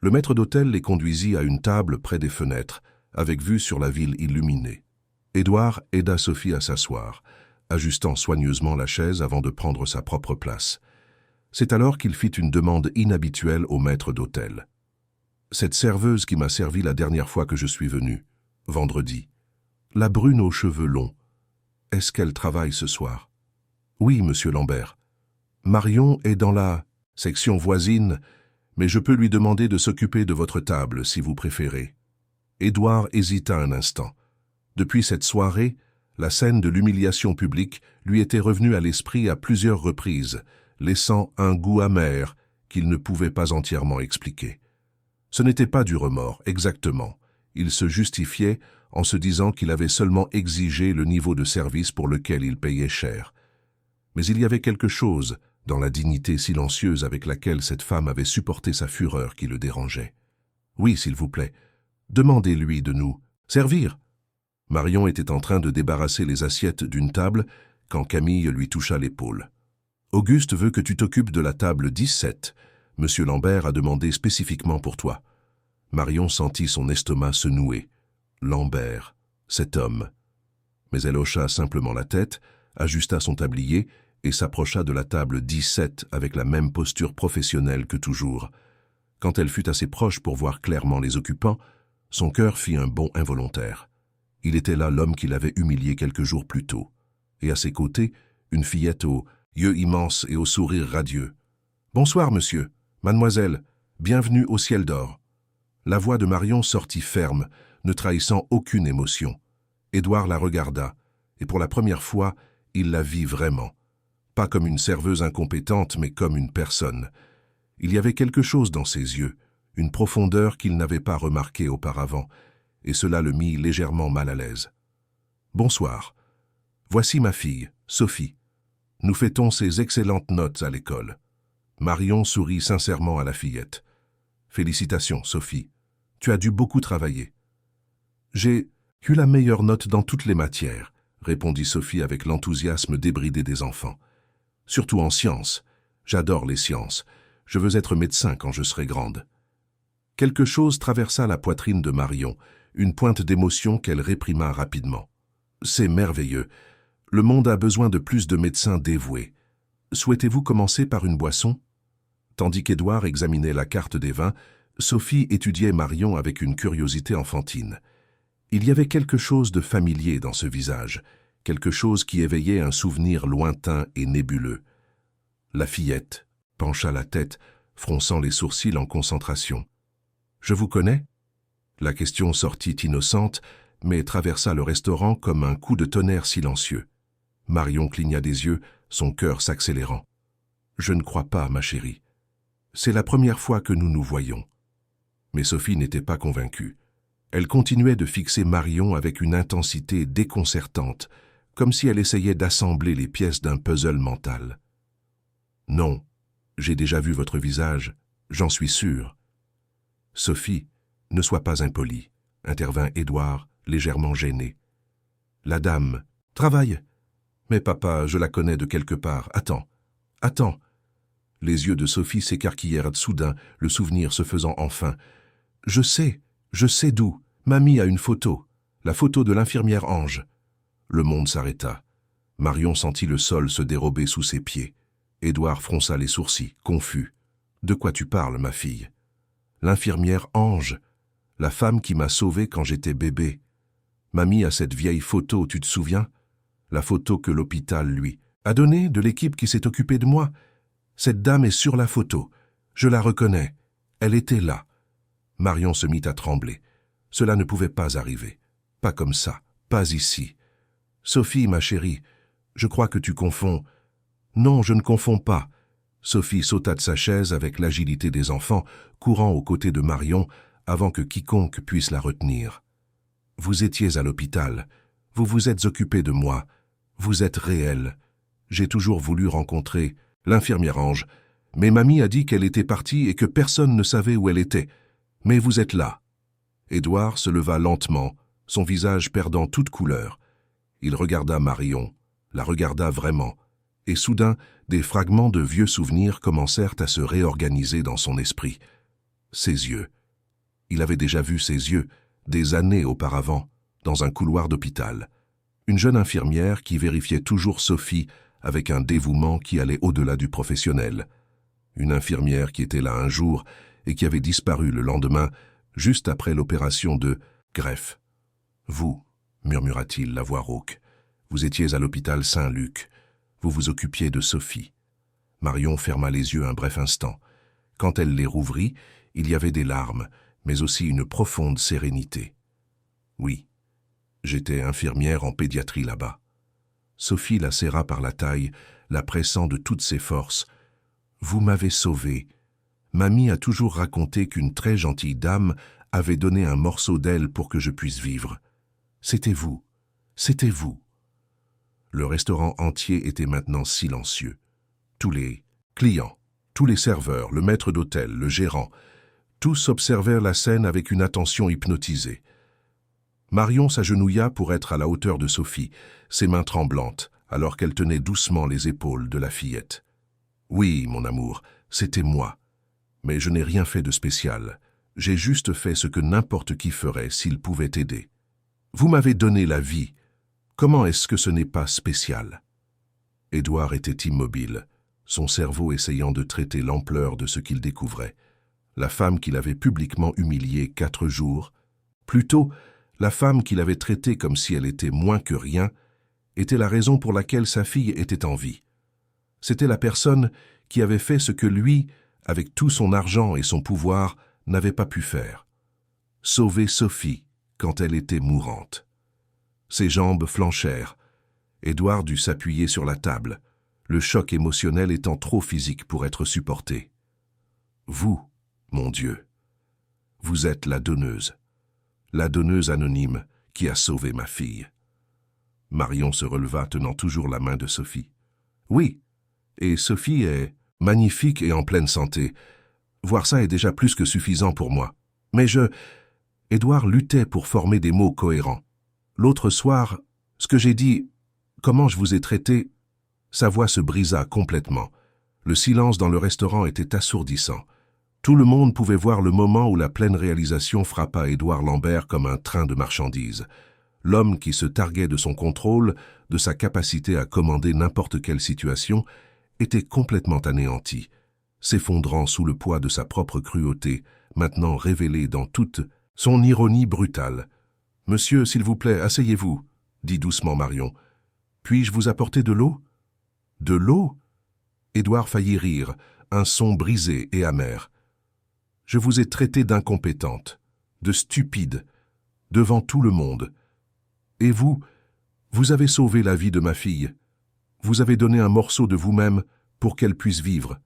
Le maître d'hôtel les conduisit à une table près des fenêtres, avec vue sur la ville illuminée. Édouard aida Sophie à s'asseoir, ajustant soigneusement la chaise avant de prendre sa propre place. C'est alors qu'il fit une demande inhabituelle au maître d'hôtel. « Cette serveuse qui m'a servi la dernière fois que je suis venu, vendredi, la brune aux cheveux longs, est-ce qu'elle travaille ce soir ?»« Oui, monsieur Lambert. Marion est dans la section voisine, mais je peux lui demander de s'occuper de votre table, si vous préférez. » Édouard hésita un instant. Depuis cette soirée, la scène de l'humiliation publique lui était revenue à l'esprit à plusieurs reprises, laissant un goût amer qu'il ne pouvait pas entièrement expliquer. Ce n'était pas du remords, exactement. Il se justifiait en se disant qu'il avait seulement exigé le niveau de service pour lequel il payait cher. Mais il y avait quelque chose dans la dignité silencieuse avec laquelle cette femme avait supporté sa fureur qui le dérangeait. « Oui, s'il vous plaît, demandez-lui de nous servir. » Marion était en train de débarrasser les assiettes d'une table quand Camille lui toucha l'épaule. « Auguste veut que tu t'occupes de la table 17. Monsieur Lambert a demandé spécifiquement pour toi. » Marion sentit son estomac se nouer. Lambert, cet homme. Mais elle hocha simplement la tête, ajusta son tablier et s'approcha de la table 17 avec la même posture professionnelle que toujours. Quand elle fut assez proche pour voir clairement les occupants, Son cœur fit un bond involontaire. Il était là l'homme qui l'avait humilié quelques jours plus tôt. Et à ses côtés, une fillette aux yeux immenses et au sourire radieux. « Bonsoir, monsieur, mademoiselle, bienvenue au ciel d'or. » La voix de Marion sortit ferme, ne trahissant aucune émotion. Édouard la regarda, et pour la première fois, il la vit vraiment. Pas comme une serveuse incompétente, mais comme une personne. Il y avait quelque chose dans ses yeux, une profondeur qu'il n'avait pas remarquée auparavant, et cela le mit légèrement mal à l'aise. « Bonsoir. Voici ma fille, Sophie. Nous fêtons ses excellentes notes à l'école. » Marion sourit sincèrement à la fillette. « Félicitations, Sophie. Tu as dû beaucoup travailler. »« J'ai eu la meilleure note dans toutes les matières, » répondit Sophie avec l'enthousiasme débridé des enfants. « Surtout en sciences. J'adore les sciences. Je veux être médecin quand je serai grande. » Quelque chose traversa la poitrine de Marion, une pointe d'émotion qu'elle réprima rapidement. « C'est merveilleux. Le monde a besoin de plus de médecins dévoués. Souhaitez-vous commencer par une boisson ?» Tandis qu'Édouard examinait la carte des vins, Sophie étudiait Marion avec une curiosité enfantine. Il y avait quelque chose de familier dans ce visage, quelque chose qui éveillait un souvenir lointain et nébuleux. La fillette pencha la tête, fronçant les sourcils en concentration. « Je vous connais ?» La question sortit innocente, mais traversa le restaurant comme un coup de tonnerre silencieux. Marion cligna des yeux, son cœur s'accélérant. « Je ne crois pas, ma chérie. C'est la première fois que nous nous voyons. » Mais Sophie n'était pas convaincue. Elle continuait de fixer Marion avec une intensité déconcertante, comme si elle essayait d'assembler les pièces d'un puzzle mental. « Non, j'ai déjà vu votre visage, j'en suis sûr. »« Sophie, ne sois pas impolie, » intervint Édouard, légèrement gêné. « La dame, travaille. »« Mais papa, je la connais de quelque part. Attends, attends. » Les yeux de Sophie s'écarquillèrent soudain, le souvenir se faisant enfin. « Je sais d'où. Mamie a une photo. La photo de l'infirmière Ange. » Le monde s'arrêta. Marion sentit le sol se dérober sous ses pieds. Édouard fronça les sourcils, confus. « De quoi tu parles, ma fille ?»« L'infirmière Ange, la femme qui m'a sauvé quand j'étais bébé. Mamie a cette vieille photo, tu te souviens? La photo que l'hôpital, lui, a donnée de l'équipe qui s'est occupée de moi. Cette dame est sur la photo. Je la reconnais. Elle était là. » Marion se mit à trembler. Cela ne pouvait pas arriver. Pas comme ça. Pas ici. « Sophie, ma chérie, je crois que tu confonds. »« Non, je ne confonds pas. » Sophie sauta de sa chaise avec l'agilité des enfants, courant aux côtés de Marion avant que quiconque puisse la retenir. « Vous étiez à l'hôpital. Vous vous êtes occupé de moi. Vous êtes réel. J'ai toujours voulu rencontrer l'infirmière Ange, mais mamie a dit qu'elle était partie et que personne ne savait où elle était. Mais vous êtes là. » Édouard se leva lentement, son visage perdant toute couleur. Il regarda Marion, la regarda vraiment, et soudain, des fragments de vieux souvenirs commencèrent à se réorganiser dans son esprit. Ses yeux. Il avait déjà vu ses yeux, des années auparavant, dans un couloir d'hôpital. Une jeune infirmière qui vérifiait toujours Sophie avec un dévouement qui allait au-delà du professionnel. Une infirmière qui était là un jour et qui avait disparu le lendemain, juste après l'opération de greffe. « Vous, » murmura-t-il, la voix rauque, « vous étiez à l'hôpital Saint-Luc. Vous vous occupiez de Sophie. » Marion ferma les yeux un bref instant. Quand elle les rouvrit, il y avait des larmes, mais aussi une profonde sérénité. « Oui, j'étais infirmière en pédiatrie là-bas. » Sophie la serra par la taille, la pressant de toutes ses forces. « Vous m'avez sauvée. Mamie a toujours raconté qu'une très gentille dame avait donné un morceau d'elle pour que je puisse vivre. C'était vous. C'était vous. » Le restaurant entier était maintenant silencieux. Tous les clients, tous les serveurs, le maître d'hôtel, le gérant, tous observèrent la scène avec une attention hypnotisée. Marion s'agenouilla pour être à la hauteur de Sophie, ses mains tremblantes, alors qu'elle tenait doucement les épaules de la fillette. « Oui, mon amour, c'était moi. Mais je n'ai rien fait de spécial. J'ai juste fait ce que n'importe qui ferait s'il pouvait t'aider. Vous m'avez donné la vie. Comment est-ce que ce n'est pas spécial ?» Édouard était immobile, son cerveau essayant de traiter l'ampleur de ce qu'il découvrait. La femme qu'il avait publiquement humiliée 4 jours, Plutôt, la femme qu'il avait traitée comme si elle était moins que rien était la raison pour laquelle sa fille était en vie. C'était la personne qui avait fait ce que lui, avec tout son argent et son pouvoir, n'avait pas pu faire. Sauver Sophie quand elle était mourante. Ses jambes flanchèrent. Édouard dut s'appuyer sur la table, le choc émotionnel étant trop physique pour être supporté. Vous, mon Dieu, vous êtes la donneuse anonyme qui a sauvé ma fille. Marion se releva tenant toujours la main de Sophie. Oui, et Sophie est magnifique et en pleine santé. Voir ça est déjà plus que suffisant pour moi. Mais Édouard luttait pour former des mots cohérents. L'autre soir, ce que j'ai dit, comment je vous ai traité, sa voix se brisa complètement. Le silence dans le restaurant était assourdissant. Tout le monde pouvait voir le moment où la pleine réalisation frappa Édouard Lambert comme un train de marchandises. L'homme qui se targuait de son contrôle, de sa capacité à commander n'importe quelle situation, était complètement anéanti, s'effondrant sous le poids de sa propre cruauté, maintenant révélée dans toute son ironie brutale. « Monsieur, s'il vous plaît, asseyez-vous » dit doucement Marion. « Puis-je vous apporter de l'eau » ? « De l'eau » Édouard faillit rire, un son brisé et amer. « Je vous ai traité d'incompétente, de stupide, devant tout le monde. Et vous avez sauvé la vie de ma fille. Vous avez donné un morceau de vous-même pour qu'elle puisse vivre. »«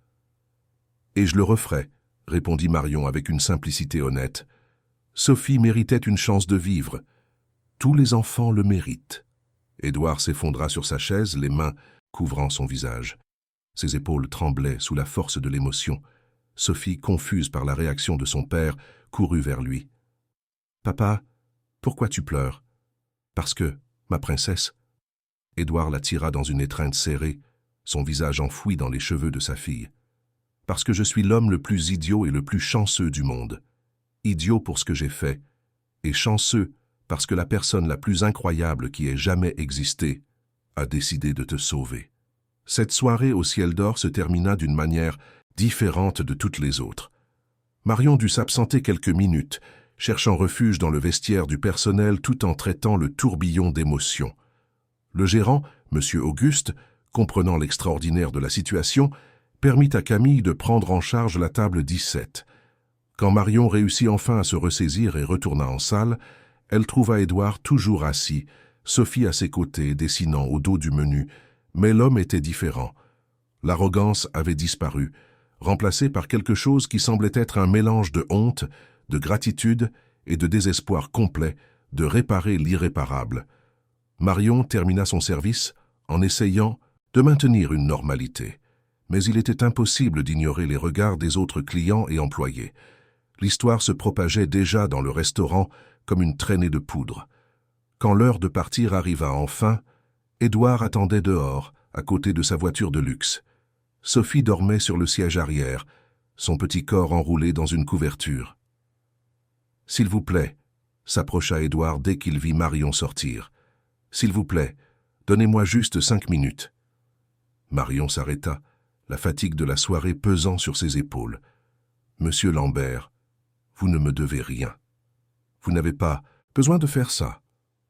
Et je le referai, » répondit Marion avec une simplicité honnête. « Sophie méritait une chance de vivre. Tous les enfants le méritent. » Édouard s'effondra sur sa chaise, les mains couvrant son visage. Ses épaules tremblaient sous la force de l'émotion. Sophie, confuse par la réaction de son père, courut vers lui. « Papa, pourquoi tu pleures ?»« Parce que, ma princesse. » Édouard la tira dans une étreinte serrée, son visage enfoui dans les cheveux de sa fille. « Parce que je suis l'homme le plus idiot et le plus chanceux du monde. Idiot pour ce que j'ai fait, et chanceux parce que la personne la plus incroyable qui ait jamais existé a décidé de te sauver. » Cette soirée au ciel d'or se termina d'une manière différente de toutes les autres. Marion dut s'absenter quelques minutes, cherchant refuge dans le vestiaire du personnel tout en traitant le tourbillon d'émotions. Le gérant, M. Auguste, comprenant l'extraordinaire de la situation, permit à Camille de prendre en charge la table 17. Quand Marion réussit enfin à se ressaisir et retourna en salle, elle trouva Édouard toujours assis, Sophie à ses côtés, dessinant au dos du menu, mais l'homme était différent. L'arrogance avait disparu, remplacée par quelque chose qui semblait être un mélange de honte, de gratitude et de désespoir complet de réparer l'irréparable. Marion termina son service en essayant de maintenir une normalité. Mais il était impossible d'ignorer les regards des autres clients et employés. L'histoire se propageait déjà dans le restaurant comme une traînée de poudre. Quand l'heure de partir arriva enfin, Édouard attendait dehors, à côté de sa voiture de luxe. Sophie dormait sur le siège arrière, son petit corps enroulé dans une couverture. « S'il vous plaît, » s'approcha Édouard dès qu'il vit Marion sortir. « S'il vous plaît, donnez-moi juste 5 minutes. » Marion s'arrêta, la fatigue de la soirée pesant sur ses épaules. « Monsieur Lambert, vous ne me devez rien. Vous n'avez pas besoin de faire ça. »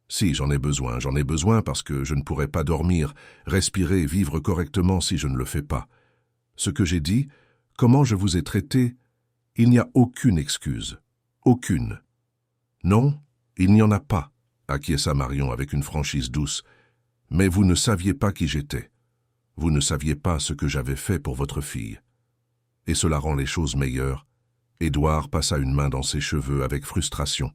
Si, j'en ai besoin parce que je ne pourrai pas dormir, respirer, vivre correctement si je ne le fais pas. Ce que j'ai dit, comment je vous ai traité, il n'y a aucune excuse. Aucune. Non, il n'y en a pas, acquiesça Marion avec une franchise douce. Mais vous ne saviez pas qui j'étais. Vous ne saviez pas ce que j'avais fait pour votre fille. Et cela rend les choses meilleures. Édouard passa une main dans ses cheveux avec frustration.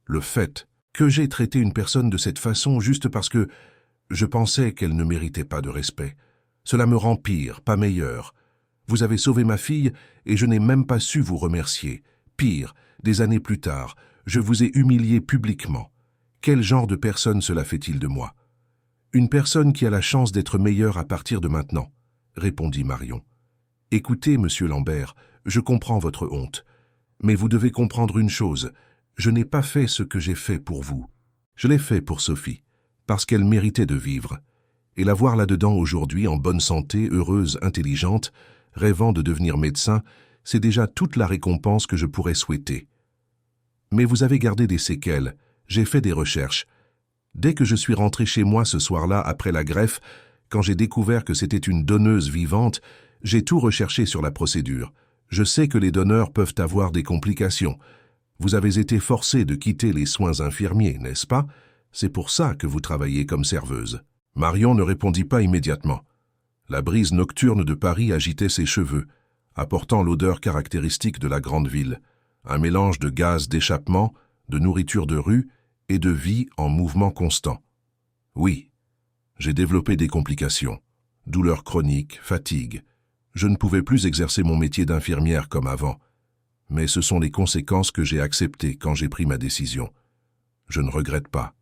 Le fait que j'ai traité une personne de cette façon juste parce que je pensais qu'elle ne méritait pas de respect. Cela me rend pire, pas meilleur. Vous avez sauvé ma fille et je n'ai même pas su vous remercier. Pire, des années plus tard, je vous ai humilié publiquement. Quel genre de personne cela fait-il de moi? Une personne qui a la chance d'être meilleure à partir de maintenant, répondit Marion. Écoutez, monsieur Lambert, je comprends votre honte. Mais vous devez comprendre une chose. Je n'ai pas fait ce que j'ai fait pour vous. Je l'ai fait pour Sophie, parce qu'elle méritait de vivre. Et la voir là-dedans aujourd'hui, en bonne santé, heureuse, intelligente, rêvant de devenir médecin, c'est déjà toute la récompense que je pourrais souhaiter. Mais vous avez gardé des séquelles. J'ai fait des recherches. Dès que je suis rentré chez moi ce soir-là après la greffe, quand j'ai découvert que c'était une donneuse vivante, j'ai tout recherché sur la procédure. Je sais que les donneurs peuvent avoir des complications. Vous avez été forcé de quitter les soins infirmiers, n'est-ce pas? C'est pour ça que vous travaillez comme serveuse. Marion ne répondit pas immédiatement. La brise nocturne de Paris agitait ses cheveux, apportant l'odeur caractéristique de la grande ville, un mélange de gaz d'échappement, de nourriture de rue et de vie en mouvement constant. Oui, j'ai développé des complications, douleurs chroniques, fatigue. Je ne pouvais plus exercer mon métier d'infirmière comme avant, mais ce sont les conséquences que j'ai acceptées quand j'ai pris ma décision. Je ne regrette pas.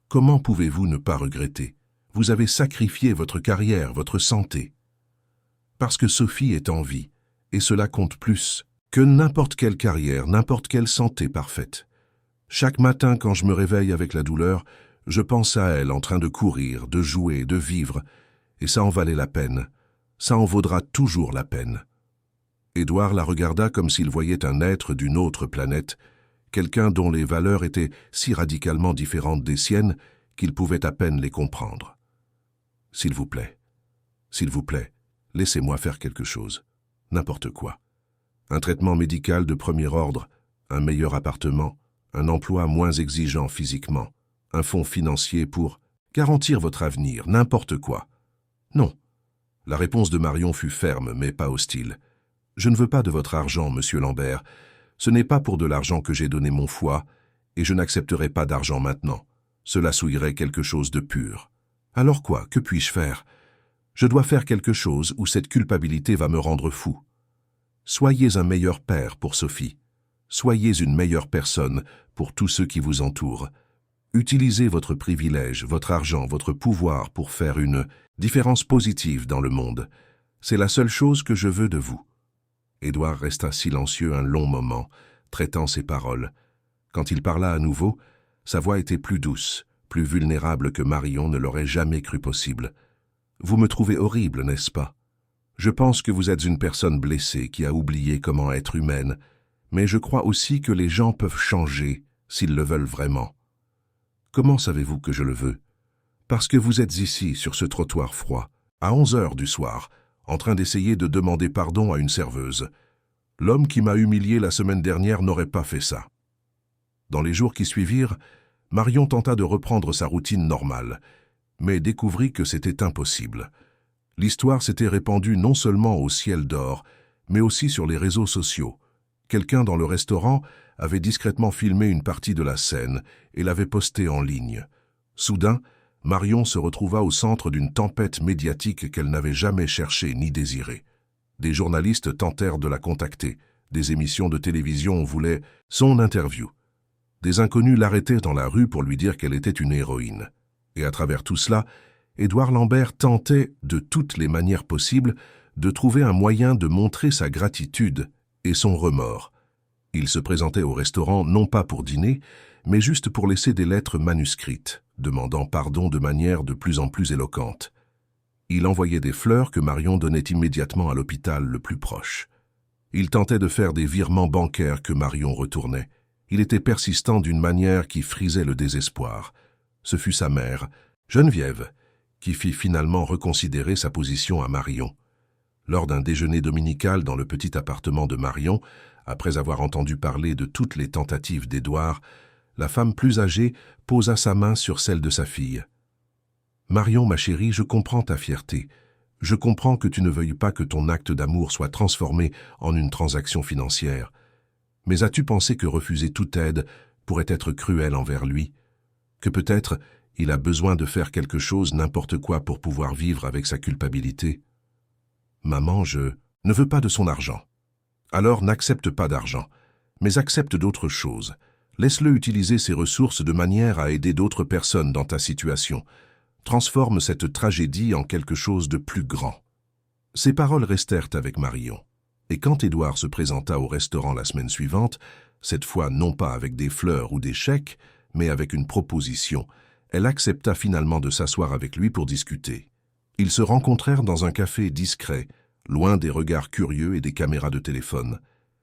Comment pouvez-vous ne pas regretter? Vous avez sacrifié votre carrière, votre santé. Parce que Sophie est en vie, et cela compte plus que n'importe quelle carrière, n'importe quelle santé parfaite. Chaque matin quand je me réveille avec la douleur, je pense à elle en train de courir, de jouer, de vivre, et ça en valait la peine. Ça en vaudra toujours la peine. Édouard la regarda comme s'il voyait un être d'une autre planète, quelqu'un dont les valeurs étaient si radicalement différentes des siennes qu'il pouvait à peine les comprendre. « S'il vous plaît, laissez-moi faire quelque chose, n'importe quoi. Un traitement médical de premier ordre, un meilleur appartement, un emploi moins exigeant physiquement, un fonds financier pour garantir votre avenir, n'importe quoi. Non. » La réponse de Marion fut ferme, mais pas hostile. « Je ne veux pas de votre argent, monsieur Lambert. Ce n'est pas pour de l'argent que j'ai donné mon foie, et je n'accepterai pas d'argent maintenant. Cela souillerait quelque chose de pur. Alors quoi? Que puis-je faire? Je dois faire quelque chose où cette culpabilité va me rendre fou. Soyez un meilleur père pour Sophie. Soyez une meilleure personne pour tous ceux qui vous entourent. Utilisez votre privilège, votre argent, votre pouvoir pour faire une différence positive dans le monde. C'est la seule chose que je veux de vous. » Édouard resta silencieux un long moment, traitant ses paroles. Quand il parla à nouveau, sa voix était plus douce, plus vulnérable que Marion ne l'aurait jamais cru possible. « Vous me trouvez horrible, n'est-ce pas? Je pense que vous êtes une personne blessée qui a oublié comment être humaine, mais je crois aussi que les gens peuvent changer s'ils le veulent vraiment. Comment savez-vous que je le veux? Parce que vous êtes ici, sur ce trottoir froid, à 11 heures du soir, en train d'essayer de demander pardon à une serveuse. L'homme qui m'a humilié la semaine dernière n'aurait pas fait ça. » Dans les jours qui suivirent, Marion tenta de reprendre sa routine normale, mais découvrit que c'était impossible. L'histoire s'était répandue non seulement au ciel d'or, mais aussi sur les réseaux sociaux. Quelqu'un dans le restaurant avait discrètement filmé une partie de la scène et l'avait postée en ligne. Soudain, Marion se retrouva au centre d'une tempête médiatique qu'elle n'avait jamais cherchée ni désirée. Des journalistes tentèrent de la contacter, des émissions de télévision voulaient son interview. Des inconnus l'arrêtaient dans la rue pour lui dire qu'elle était une héroïne. Et à travers tout cela, Édouard Lambert tentait, de toutes les manières possibles, de trouver un moyen de montrer sa gratitude et son remords. Il se présentait au restaurant non pas pour dîner, mais juste pour laisser des lettres manuscrites, demandant pardon de manière de plus en plus éloquente. Il envoyait des fleurs que Marion donnait immédiatement à l'hôpital le plus proche. Il tentait de faire des virements bancaires que Marion retournait. Il était persistant d'une manière qui frisait le désespoir. Ce fut sa mère, Geneviève, qui fit finalement reconsidérer sa position à Marion. Lors d'un déjeuner dominical dans le petit appartement de Marion, après avoir entendu parler de toutes les tentatives d'Édouard, la femme plus âgée posa sa main sur celle de sa fille. « Marion, ma chérie, je comprends ta fierté. Je comprends que tu ne veuilles pas que ton acte d'amour soit transformé en une transaction financière. Mais as-tu pensé que refuser toute aide pourrait être cruel envers lui? Que peut-être il a besoin de faire quelque chose, n'importe quoi, pour pouvoir vivre avec sa culpabilité? Maman, je ne veux pas de son argent. Alors n'accepte pas d'argent, mais accepte d'autres choses. Laisse-le utiliser ses ressources de manière à aider d'autres personnes dans ta situation. Transforme cette tragédie en quelque chose de plus grand. » Ces paroles restèrent avec Marion. Et quand Édouard se présenta au restaurant la semaine suivante, cette fois non pas avec des fleurs ou des chèques, mais avec une proposition, elle accepta finalement de s'asseoir avec lui pour discuter. Ils se rencontrèrent dans un café discret, loin des regards curieux et des caméras de téléphone.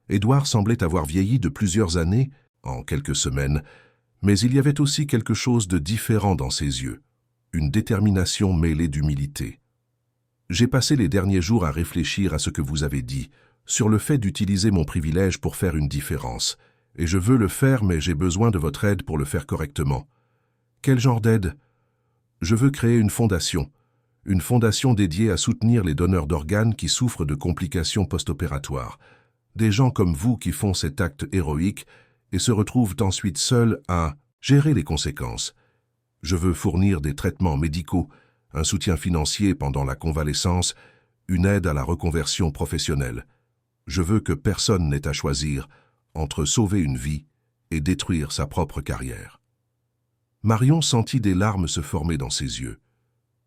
Édouard semblait avoir vieilli de plusieurs années, en quelques semaines, mais il y avait aussi quelque chose de différent dans ses yeux, une détermination mêlée d'humilité. J'ai passé les derniers jours à réfléchir à ce que vous avez dit, sur le fait d'utiliser mon privilège pour faire une différence, et je veux le faire, mais j'ai besoin de votre aide pour le faire correctement. Quel genre d'aide? Je veux créer une fondation dédiée à soutenir les donneurs d'organes qui souffrent de complications post-opératoires, des gens comme vous qui font cet acte héroïque et se retrouvent ensuite seuls à gérer les conséquences. Je veux fournir des traitements médicaux, un soutien financier pendant la convalescence, une aide à la reconversion professionnelle. Je veux que personne n'ait à choisir entre sauver une vie et détruire sa propre carrière. Marion sentit des larmes se former dans ses yeux.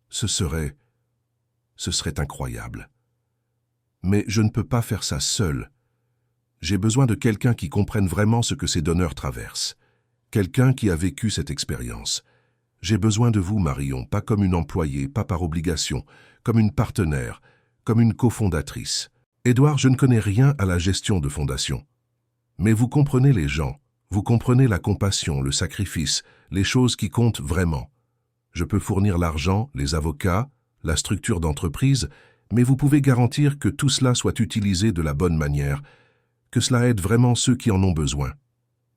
Ce serait incroyable. Mais je ne peux pas faire ça seul. J'ai besoin de quelqu'un qui comprenne vraiment ce que ces donneurs traversent. Quelqu'un qui a vécu cette expérience. J'ai besoin de vous, Marion, pas comme une employée, pas par obligation, comme une partenaire, comme une cofondatrice. Édouard, je ne connais rien à la gestion de fondation. Mais vous comprenez les gens, vous comprenez la compassion, le sacrifice, les choses qui comptent vraiment. Je peux fournir l'argent, les avocats, la structure d'entreprise, mais vous pouvez garantir que tout cela soit utilisé de la bonne manière, que cela aide vraiment ceux qui en ont besoin.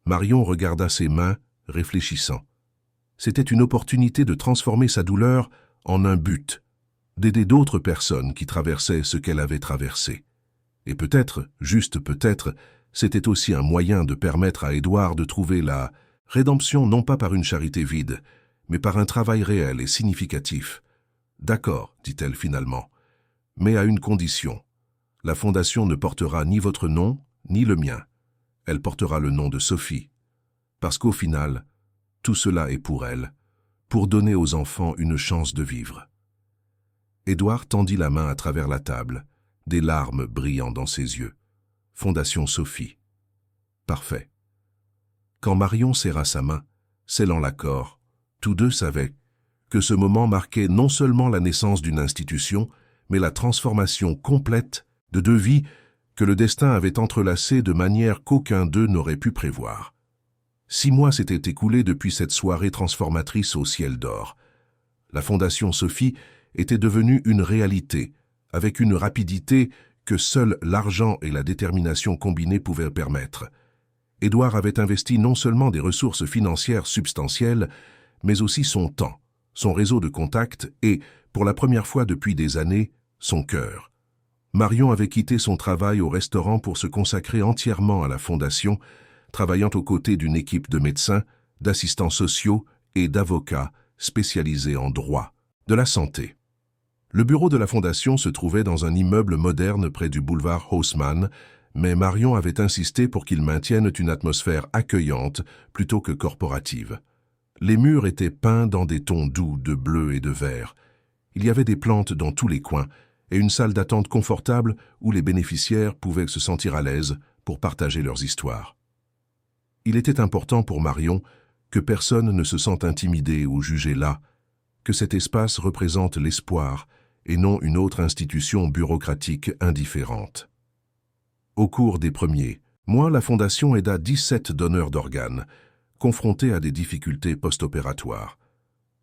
Marion regarda ses mains, réfléchissant. C'était une opportunité de transformer sa douleur en un but, d'aider d'autres personnes qui traversaient ce qu'elle avait traversé. Et peut-être, juste peut-être, c'était aussi un moyen de permettre à Édouard de trouver la rédemption non pas par une charité vide, mais par un travail réel et significatif. « D'accord, dit-elle finalement, mais à une condition. La fondation ne portera ni votre nom, ni le mien. Elle portera le nom de Sophie. Parce qu'au final, tout cela est pour elle, pour donner aux enfants une chance de vivre. » Édouard tendit la main à travers la table, des larmes brillant dans ses yeux. Fondation Sophie. Parfait. Quand Marion serra sa main, scellant l'accord, tous deux savaient que ce moment marquait non seulement la naissance d'une institution, mais la transformation complète de deux vies que le destin avait entrelacées de manière qu'aucun d'eux n'aurait pu prévoir. 6 mois s'étaient écoulés depuis cette soirée transformatrice au ciel d'or. La Fondation Sophie était devenue une réalité, avec une rapidité que seul l'argent et la détermination combinés pouvaient permettre. Édouard avait investi non seulement des ressources financières substantielles, mais aussi son temps, son réseau de contacts et, pour la première fois depuis des années, son cœur. Marion avait quitté son travail au restaurant pour se consacrer entièrement à la Fondation, travaillant aux côtés d'une équipe de médecins, d'assistants sociaux et d'avocats spécialisés en droit de la santé. Le bureau de la Fondation se trouvait dans un immeuble moderne près du boulevard Haussmann, mais Marion avait insisté pour qu'il maintienne une atmosphère accueillante plutôt que corporative. Les murs étaient peints dans des tons doux de bleu et de vert. Il y avait des plantes dans tous les coins et une salle d'attente confortable où les bénéficiaires pouvaient se sentir à l'aise pour partager leurs histoires. Il était important pour Marion que personne ne se sente intimidé ou jugé là, que cet espace représente l'espoir et non une autre institution bureaucratique indifférente. Au cours des premiers mois, la Fondation aida 17 donneurs d'organes, confrontés à des difficultés post-opératoires.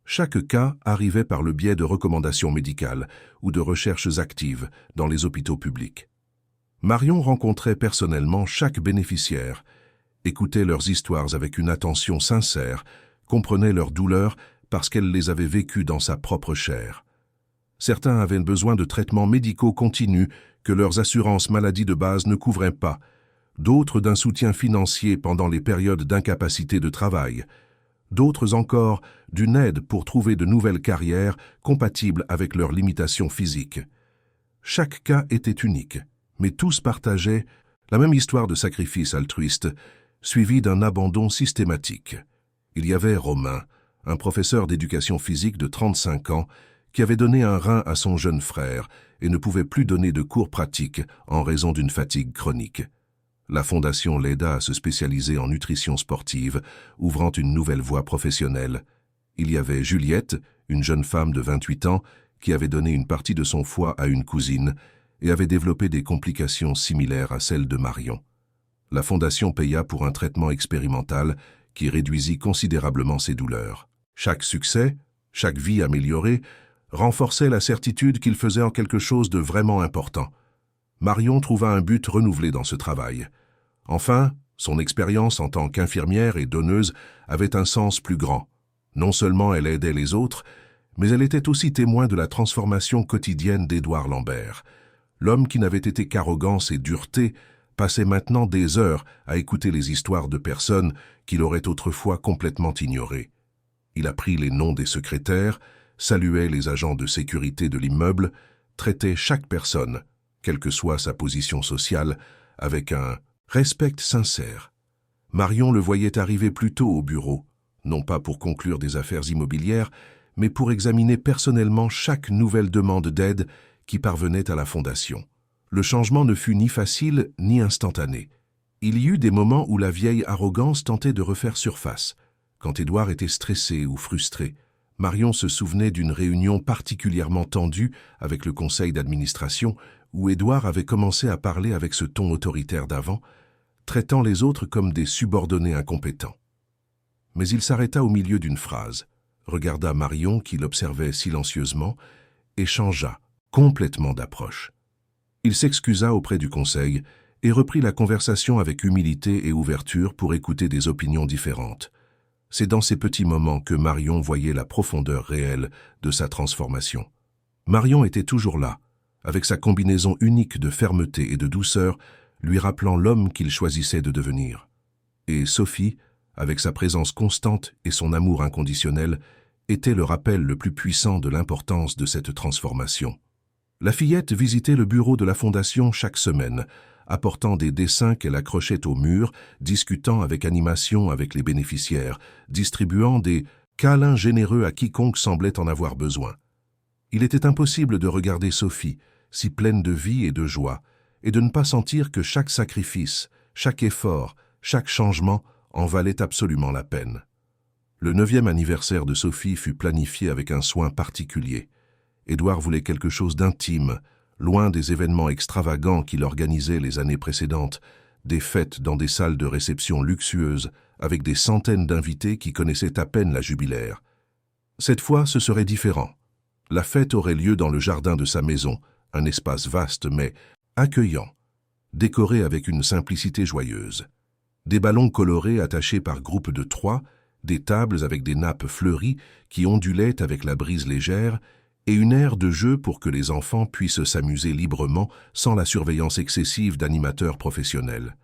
Chaque cas arrivait par le biais de recommandations médicales ou de recherches actives dans les hôpitaux publics. Marion rencontrait personnellement chaque bénéficiaire, écoutait leurs histoires avec une attention sincère, comprenait leurs douleurs parce qu'elle les avait vécues dans sa propre chair. Certains avaient besoin de traitements médicaux continus que leurs assurances maladie de base ne couvraient pas, d'autres d'un soutien financier pendant les périodes d'incapacité de travail, d'autres encore d'une aide pour trouver de nouvelles carrières compatibles avec leurs limitations physiques. Chaque cas était unique, mais tous partageaient la même histoire de sacrifice altruiste, suivie d'un abandon systématique. Il y avait Romain, un professeur d'éducation physique de 35 ans, qui avait donné un rein à son jeune frère et ne pouvait plus donner de cours pratiques en raison d'une fatigue chronique. La Fondation l'aida à se spécialiser en nutrition sportive, ouvrant une nouvelle voie professionnelle. Il y avait Juliette, une jeune femme de 28 ans, qui avait donné une partie de son foie à une cousine et avait développé des complications similaires à celles de Marion. La fondation paya pour un traitement expérimental qui réduisit considérablement ses douleurs. Chaque succès, chaque vie améliorée, renforçait la certitude qu'il faisait en quelque chose de vraiment important. Marion trouva un but renouvelé dans ce travail. Enfin, son expérience en tant qu'infirmière et donneuse avait un sens plus grand. Non seulement elle aidait les autres, mais elle était aussi témoin de la transformation quotidienne d'Édouard Lambert. L'homme qui n'avait été qu'arrogance et dureté passait maintenant des heures à écouter les histoires de personnes qu'il aurait autrefois complètement ignorées. Il apprit les noms des secrétaires, saluait les agents de sécurité de l'immeuble, traitait chaque personne, quelle que soit sa position sociale, avec un respect sincère. Marion le voyait arriver plus tôt au bureau, non pas pour conclure des affaires immobilières, mais pour examiner personnellement chaque nouvelle demande d'aide qui parvenait à la fondation. Le changement ne fut ni facile ni instantané. Il y eut des moments où la vieille arrogance tentait de refaire surface. Quand Édouard était stressé ou frustré, Marion se souvenait d'une réunion particulièrement tendue avec le conseil d'administration où Édouard avait commencé à parler avec ce ton autoritaire d'avant, traitant les autres comme des subordonnés incompétents. Mais il s'arrêta au milieu d'une phrase, regarda Marion qui l'observait silencieusement et changea complètement d'approche. Il s'excusa auprès du conseil et reprit la conversation avec humilité et ouverture pour écouter des opinions différentes. C'est dans ces petits moments que Marion voyait la profondeur réelle de sa transformation. Marion était toujours là, avec sa combinaison unique de fermeté et de douceur, lui rappelant l'homme qu'il choisissait de devenir. Et Sophie, avec sa présence constante et son amour inconditionnel, était le rappel le plus puissant de l'importance de cette transformation. La fillette visitait le bureau de la fondation chaque semaine, apportant des dessins qu'elle accrochait au mur, discutant avec animation avec les bénéficiaires, distribuant des câlins généreux à quiconque semblait en avoir besoin. Il était impossible de regarder Sophie, si pleine de vie et de joie, et de ne pas sentir que chaque sacrifice, chaque effort, chaque changement en valait absolument la peine. Le 9e anniversaire de Sophie fut planifié avec un soin particulier. Édouard voulait quelque chose d'intime, loin des événements extravagants qu'il organisait les années précédentes, des fêtes dans des salles de réception luxueuses, avec des centaines d'invités qui connaissaient à peine la jubilaire. Cette fois, ce serait différent. La fête aurait lieu dans le jardin de sa maison, un espace vaste mais accueillant, décoré avec une simplicité joyeuse. Des ballons colorés attachés par groupes de 3, des tables avec des nappes fleuries qui ondulaient avec la brise légère, et une aire de jeu pour que les enfants puissent s'amuser librement sans la surveillance excessive d'animateurs professionnels.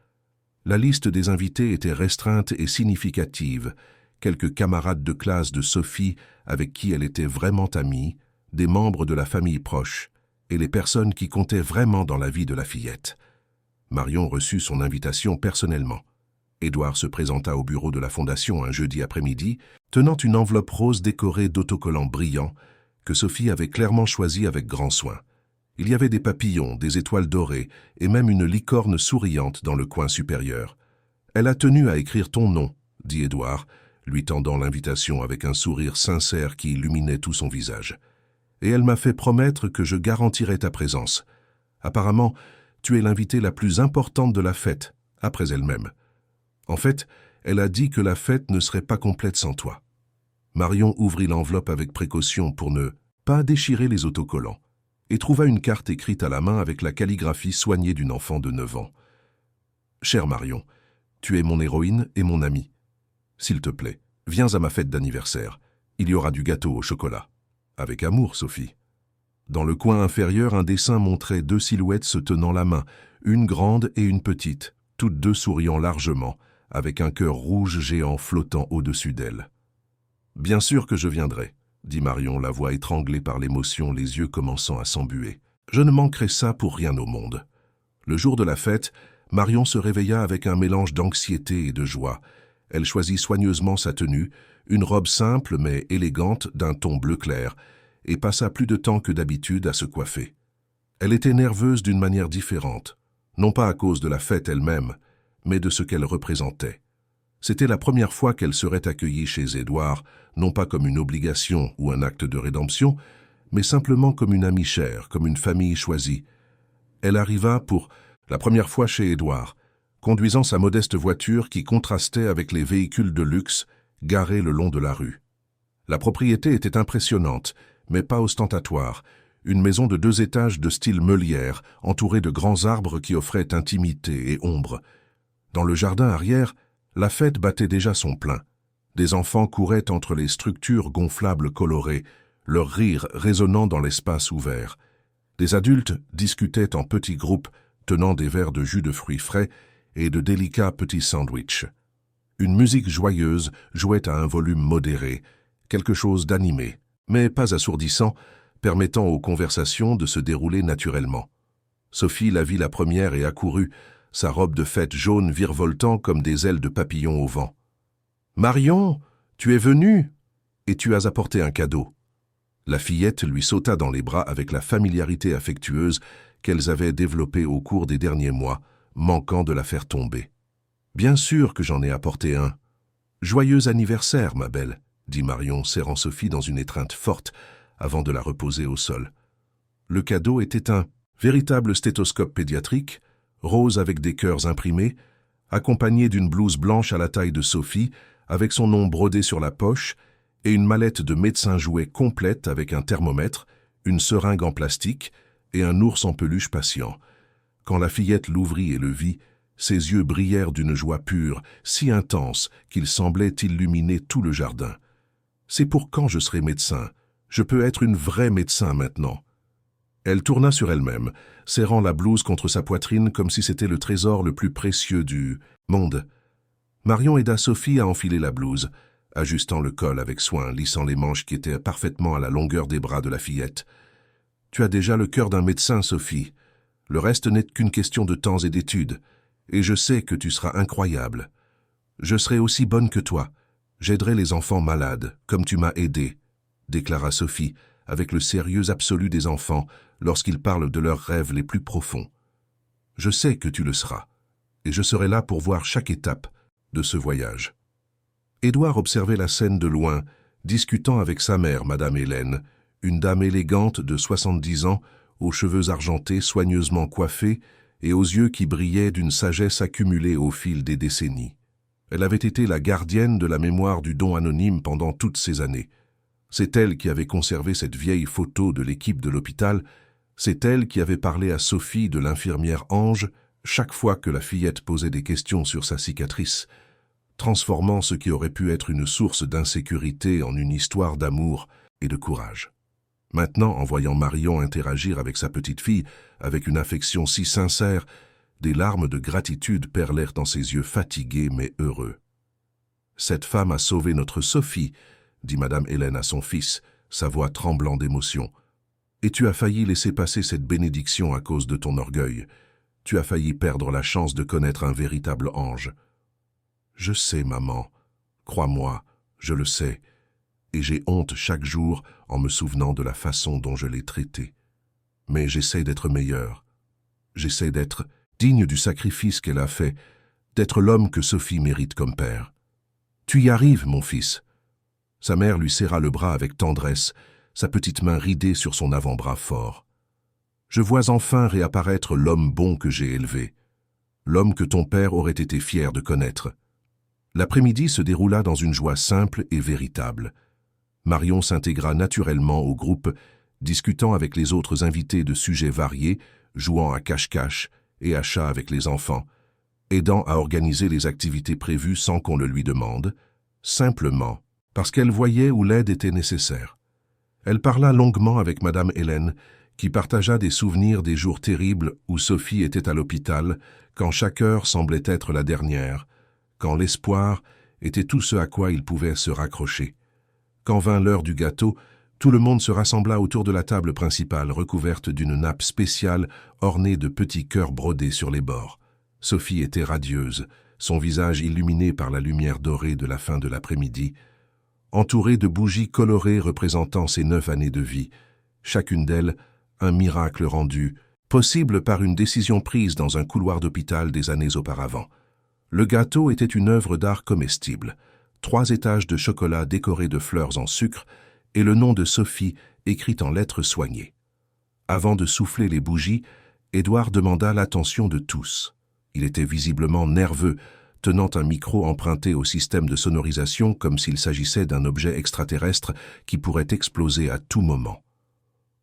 La liste des invités était restreinte et significative, quelques camarades de classe de Sophie avec qui elle était vraiment amie, des membres de la famille proche, et les personnes qui comptaient vraiment dans la vie de la fillette. Marion reçut son invitation personnellement. Édouard se présenta au bureau de la fondation un jeudi après-midi, tenant une enveloppe rose décorée d'autocollants brillants, que Sophie avait clairement choisi avec grand soin. Il y avait des papillons, des étoiles dorées et même une licorne souriante dans le coin supérieur. « Elle a tenu à écrire ton nom », dit Édouard, lui tendant l'invitation avec un sourire sincère qui illuminait tout son visage. « Et elle m'a fait promettre que je garantirais ta présence. Apparemment, tu es l'invitée la plus importante de la fête, après elle-même. En fait, elle a dit que la fête ne serait pas complète sans toi. » Marion ouvrit l'enveloppe avec précaution pour ne pas déchirer les autocollants et trouva une carte écrite à la main avec la calligraphie soignée d'une enfant de 9 ans. « Chère Marion, tu es mon héroïne et mon amie. S'il te plaît, viens à ma fête d'anniversaire. Il y aura du gâteau au chocolat. Avec amour, Sophie. » Dans le coin inférieur, un dessin montrait 2 silhouettes se tenant la main, une grande et une petite, toutes 2 souriant largement, avec un cœur rouge géant flottant au-dessus d'elles. « Bien sûr que je viendrai, » dit Marion, la voix étranglée par l'émotion, les yeux commençant à s'embuer. « Je ne manquerai ça pour rien au monde. » Le jour de la fête, Marion se réveilla avec un mélange d'anxiété et de joie. Elle choisit soigneusement sa tenue, une robe simple mais élégante d'un ton bleu clair, et passa plus de temps que d'habitude à se coiffer. Elle était nerveuse d'une manière différente, non pas à cause de la fête elle-même, mais de ce qu'elle représentait. C'était la première fois qu'elle serait accueillie chez Édouard, non pas comme une obligation ou un acte de rédemption, mais simplement comme une amie chère, comme une famille choisie. Elle arriva pour la première fois chez Édouard, conduisant sa modeste voiture qui contrastait avec les véhicules de luxe garés le long de la rue. La propriété était impressionnante, mais pas ostentatoire, une maison de 2 étages de style meulière, entourée de grands arbres qui offraient intimité et ombre. Dans le jardin arrière, la fête battait déjà son plein. Des enfants couraient entre les structures gonflables colorées, leur rire résonnant dans l'espace ouvert. Des adultes discutaient en petits groupes, tenant des verres de jus de fruits frais et de délicats petits sandwichs. Une musique joyeuse jouait à un volume modéré, quelque chose d'animé, mais pas assourdissant, permettant aux conversations de se dérouler naturellement. Sophie la vit la première et accourut, sa robe de fête jaune virevoltant comme des ailes de papillon au vent. « Marion, tu es venue et tu as apporté un cadeau. » La fillette lui sauta dans les bras avec la familiarité affectueuse qu'elles avaient développée au cours des derniers mois, manquant de la faire tomber. « Bien sûr que j'en ai apporté un. Joyeux anniversaire, ma belle, » dit Marion, serrant Sophie dans une étreinte forte avant de la reposer au sol. Le cadeau était un véritable stéthoscope pédiatrique, rose avec des cœurs imprimés, accompagné d'une blouse blanche à la taille de Sophie, avec son nom brodé sur la poche, et une mallette de médecin jouet complète avec un thermomètre, une seringue en plastique et un ours en peluche patient. Quand la fillette l'ouvrit et le vit, ses yeux brillèrent d'une joie pure, si intense qu'ils semblaient illuminer tout le jardin. « C'est pour quand je serai médecin. Je peux être une vraie médecin maintenant. » Elle tourna sur elle-même, serrant la blouse contre sa poitrine comme si c'était le trésor le plus précieux du monde. Marion aida Sophie à enfiler la blouse, ajustant le col avec soin, lissant les manches qui étaient parfaitement à la longueur des bras de la fillette. « Tu as déjà le cœur d'un médecin, Sophie. Le reste n'est qu'une question de temps et d'études, et je sais que tu seras incroyable. Je serai aussi bonne que toi. J'aiderai les enfants malades, comme tu m'as aidé, » déclara Sophie, avec le sérieux absolu des enfants lorsqu'ils parlent de leurs rêves les plus profonds. « Je sais que tu le seras, et je serai là pour voir chaque étape de ce voyage. » Édouard observait la scène de loin, discutant avec sa mère, Madame Hélène, une dame élégante de 70 ans, aux cheveux argentés soigneusement coiffés et aux yeux qui brillaient d'une sagesse accumulée au fil des décennies. Elle avait été la gardienne de la mémoire du don anonyme pendant toutes ces années. C'est elle qui avait conservé cette vieille photo de l'équipe de l'hôpital, c'est elle qui avait parlé à Sophie de l'infirmière Ange chaque fois que la fillette posait des questions sur sa cicatrice, transformant ce qui aurait pu être une source d'insécurité en une histoire d'amour et de courage. Maintenant, en voyant Marion interagir avec sa petite fille, avec une affection si sincère, des larmes de gratitude perlèrent dans ses yeux fatigués mais heureux. « Cette femme a sauvé notre Sophie, » dit Madame Hélène à son fils, sa voix tremblant d'émotion. « Et tu as failli laisser passer cette bénédiction à cause de ton orgueil. Tu as failli perdre la chance de connaître un véritable ange. » « Je sais, maman. Crois-moi, je le sais. Et j'ai honte chaque jour en me souvenant de la façon dont je l'ai traitée. Mais j'essaie d'être meilleur. J'essaie d'être digne du sacrifice qu'elle a fait, d'être l'homme que Sophie mérite comme père. Tu y arrives, mon fils. » Sa mère lui serra le bras avec tendresse, sa petite main ridée sur son avant-bras fort. « Je vois enfin réapparaître l'homme bon que j'ai élevé, l'homme que ton père aurait été fier de connaître. » L'après-midi se déroula dans une joie simple et véritable. Marion s'intégra naturellement au groupe, discutant avec les autres invités de sujets variés, jouant à cache-cache et à chat avec les enfants, aidant à organiser les activités prévues sans qu'on le lui demande, simplement parce qu'elle voyait où l'aide était nécessaire. Elle parla longuement avec Madame Hélène, qui partagea des souvenirs des jours terribles où Sophie était à l'hôpital, quand chaque heure semblait être la dernière, quand l'espoir était tout ce à quoi il pouvait se raccrocher. Quand vint l'heure du gâteau, tout le monde se rassembla autour de la table principale recouverte d'une nappe spéciale ornée de petits cœurs brodés sur les bords. Sophie était radieuse, son visage illuminé par la lumière dorée de la fin de l'après-midi, entourée de bougies colorées représentant ses 9 années de vie, chacune d'elles un miracle rendu, possible par une décision prise dans un couloir d'hôpital des années auparavant. Le gâteau était une œuvre d'art comestible, 3 étages de chocolat décorés de fleurs en sucre et le nom de Sophie écrit en lettres soignées. Avant de souffler les bougies, Édouard demanda l'attention de tous. Il était visiblement nerveux, tenant un micro emprunté au système de sonorisation comme s'il s'agissait d'un objet extraterrestre qui pourrait exploser à tout moment.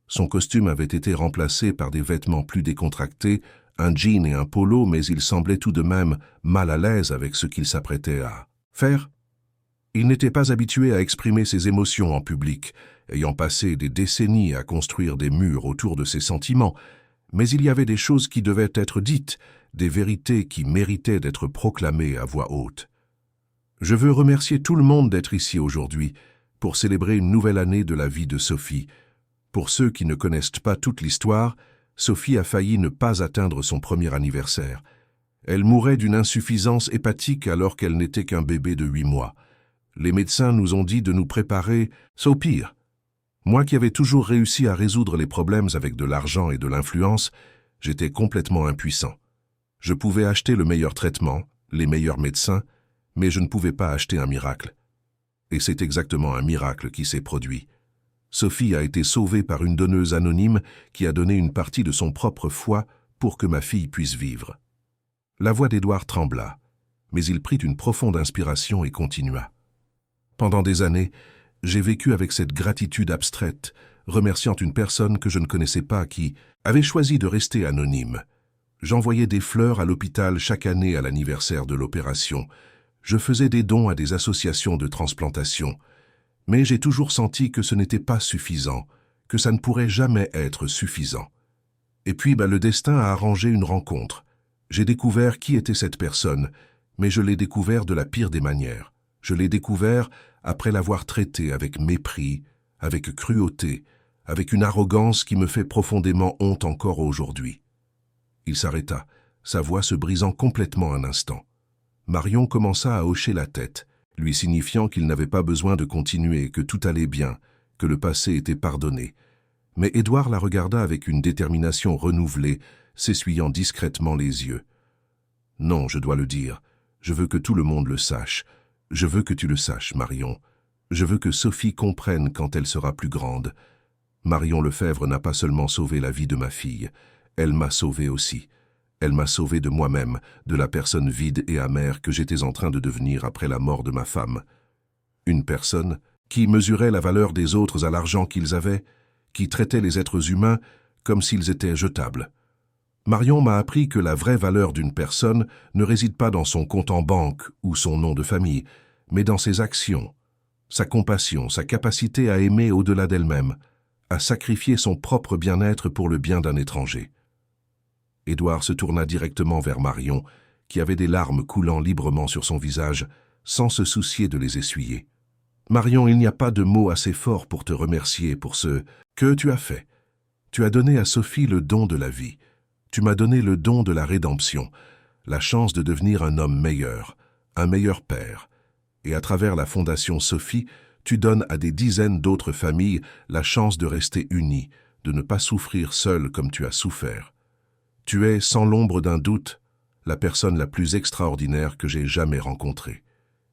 Son costume avait été remplacé par des vêtements plus décontractés, un jean et un polo, mais il semblait tout de même mal à l'aise avec ce qu'il s'apprêtait à faire. Il n'était pas habitué à exprimer ses émotions en public, ayant passé des décennies à construire des murs autour de ses sentiments, mais il y avait des choses qui devaient être dites, des vérités qui méritaient d'être proclamées à voix haute. Je veux remercier tout le monde d'être ici aujourd'hui pour célébrer une nouvelle année de la vie de Sophie. Pour ceux qui ne connaissent pas toute l'histoire, Sophie a failli ne pas atteindre son premier anniversaire. Elle mourait d'une insuffisance hépatique alors qu'elle n'était qu'un bébé de 8 mois. Les médecins nous ont dit de nous préparer au pire. Moi qui avais toujours réussi à résoudre les problèmes avec de l'argent et de l'influence, j'étais complètement impuissant. Je pouvais acheter le meilleur traitement, les meilleurs médecins, mais je ne pouvais pas acheter un miracle. Et c'est exactement un miracle qui s'est produit. Sophie a été sauvée par une donneuse anonyme qui a donné une partie de son propre foie pour que ma fille puisse vivre. La voix d'Édouard trembla, mais il prit une profonde inspiration et continua. Pendant des années, j'ai vécu avec cette gratitude abstraite, remerciant une personne que je ne connaissais pas qui avait choisi de rester anonyme. J'envoyais des fleurs à l'hôpital chaque année à l'anniversaire de l'opération. Je faisais des dons à des associations de transplantation. Mais j'ai toujours senti que ce n'était pas suffisant, que ça ne pourrait jamais être suffisant. Et puis le destin a arrangé une rencontre. J'ai découvert qui était cette personne, mais je l'ai découvert de la pire des manières. Je l'ai découvert après l'avoir traité avec mépris, avec cruauté, avec une arrogance qui me fait profondément honte encore aujourd'hui. Il s'arrêta, sa voix se brisant complètement un instant. Marion commença à hocher la tête, lui signifiant qu'il n'avait pas besoin de continuer, que tout allait bien, que le passé était pardonné. Mais Édouard la regarda avec une détermination renouvelée, s'essuyant discrètement les yeux. « Non, je dois le dire. Je veux que tout le monde le sache. Je veux que tu le saches, Marion. Je veux que Sophie comprenne quand elle sera plus grande. Marion Lefebvre n'a pas seulement sauvé la vie de ma fille. Elle m'a sauvé aussi. Elle m'a sauvé de moi-même, de la personne vide et amère que j'étais en train de devenir après la mort de ma femme. Une personne qui mesurait la valeur des autres à l'argent qu'ils avaient, qui traitait les êtres humains comme s'ils étaient jetables. Marion m'a appris que la vraie valeur d'une personne ne réside pas dans son compte en banque ou son nom de famille, mais dans ses actions, sa compassion, sa capacité à aimer au-delà d'elle-même, à sacrifier son propre bien-être pour le bien d'un étranger. Édouard se tourna directement vers Marion, qui avait des larmes coulant librement sur son visage, sans se soucier de les essuyer. « Marion, il n'y a pas de mots assez forts pour te remercier pour ce que tu as fait. Tu as donné à Sophie le don de la vie. Tu m'as donné le don de la rédemption, la chance de devenir un homme meilleur, un meilleur père. Et à travers la Fondation Sophie, tu donnes à des dizaines d'autres familles la chance de rester unies, de ne pas souffrir seule comme tu as souffert. Tu es, sans l'ombre d'un doute, la personne la plus extraordinaire que j'ai jamais rencontrée.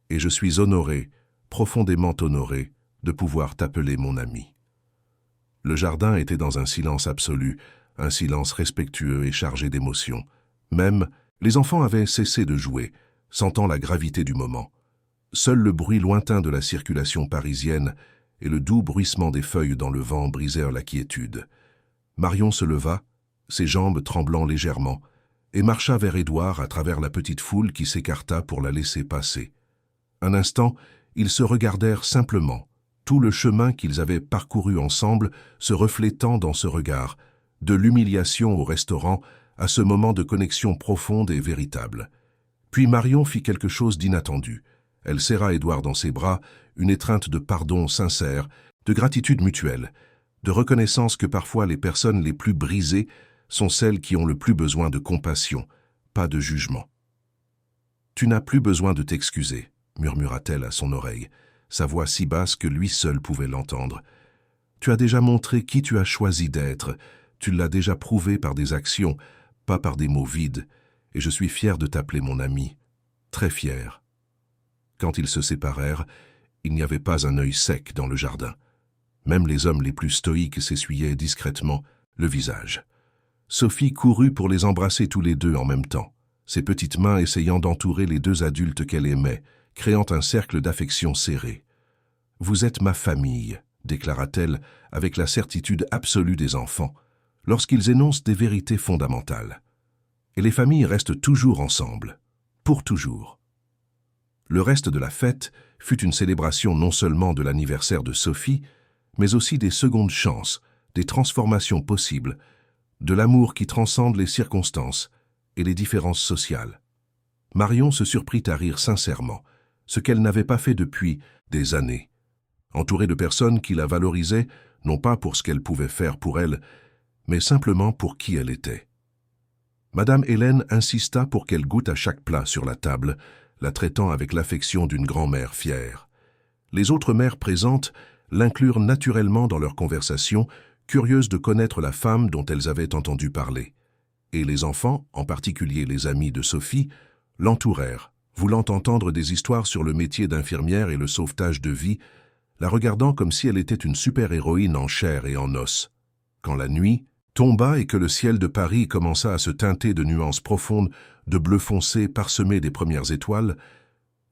Et je suis honoré, profondément honoré, de pouvoir t'appeler mon ami. » Le jardin était dans un silence absolu, un silence respectueux et chargé d'émotion. Même, les enfants avaient cessé de jouer, sentant la gravité du moment. Seul le bruit lointain de la circulation parisienne et le doux bruissement des feuilles dans le vent brisèrent la quiétude. Marion se leva, ses jambes tremblant légèrement, et marcha vers Édouard à travers la petite foule qui s'écarta pour la laisser passer. Un instant, ils se regardèrent simplement, tout le chemin qu'ils avaient parcouru ensemble se reflétant dans ce regard, de l'humiliation au restaurant à ce moment de connexion profonde et véritable. Puis Marion fit quelque chose d'inattendu. Elle serra Édouard dans ses bras, une étreinte de pardon sincère, de gratitude mutuelle, de reconnaissance que parfois les personnes les plus brisées sont celles qui ont le plus besoin de compassion, pas de jugement. « Tu n'as plus besoin de t'excuser », murmura-t-elle à son oreille, sa voix si basse que lui seul pouvait l'entendre. « Tu as déjà montré qui tu as choisi d'être. Tu l'as déjà prouvé par des actions, pas par des mots vides, et je suis fier de t'appeler mon ami, très fier. » Quand ils se séparèrent, il n'y avait pas un œil sec dans le jardin. Même les hommes les plus stoïques s'essuyaient discrètement le visage. Sophie courut pour les embrasser tous les deux en même temps. ses petites mains essayant d'entourer les deux adultes qu'elle aimait, créant un cercle d'affection serré. « Vous êtes ma famille », déclara-t-elle avec la certitude absolue des enfants, lorsqu'ils énoncent des vérités fondamentales. Et les familles restent toujours ensemble, pour toujours. Le reste de la fête fut une célébration non seulement de l'anniversaire de Sophie, mais aussi des secondes chances, des transformations possibles, de l'amour qui transcende les circonstances et les différences sociales. Marion se surprit à rire sincèrement, ce qu'elle n'avait pas fait depuis des années. Entourée de personnes qui la valorisaient, non pas pour ce qu'elle pouvait faire pour elle, mais simplement pour qui elle était. Madame Hélène insista pour qu'elle goûte à chaque plat sur la table, la traitant avec l'affection d'une grand-mère fière. Les autres mères présentes l'inclurent naturellement dans leur conversation, curieuses de connaître la femme dont elles avaient entendu parler. Et les enfants, en particulier les amis de Sophie, l'entourèrent, voulant entendre des histoires sur le métier d'infirmière et le sauvetage de vie, la regardant comme si elle était une super-héroïne en chair et en os. Quand la nuit tomba et que le ciel de Paris commença à se teinter de nuances profondes, de bleu foncé parsemé des premières étoiles,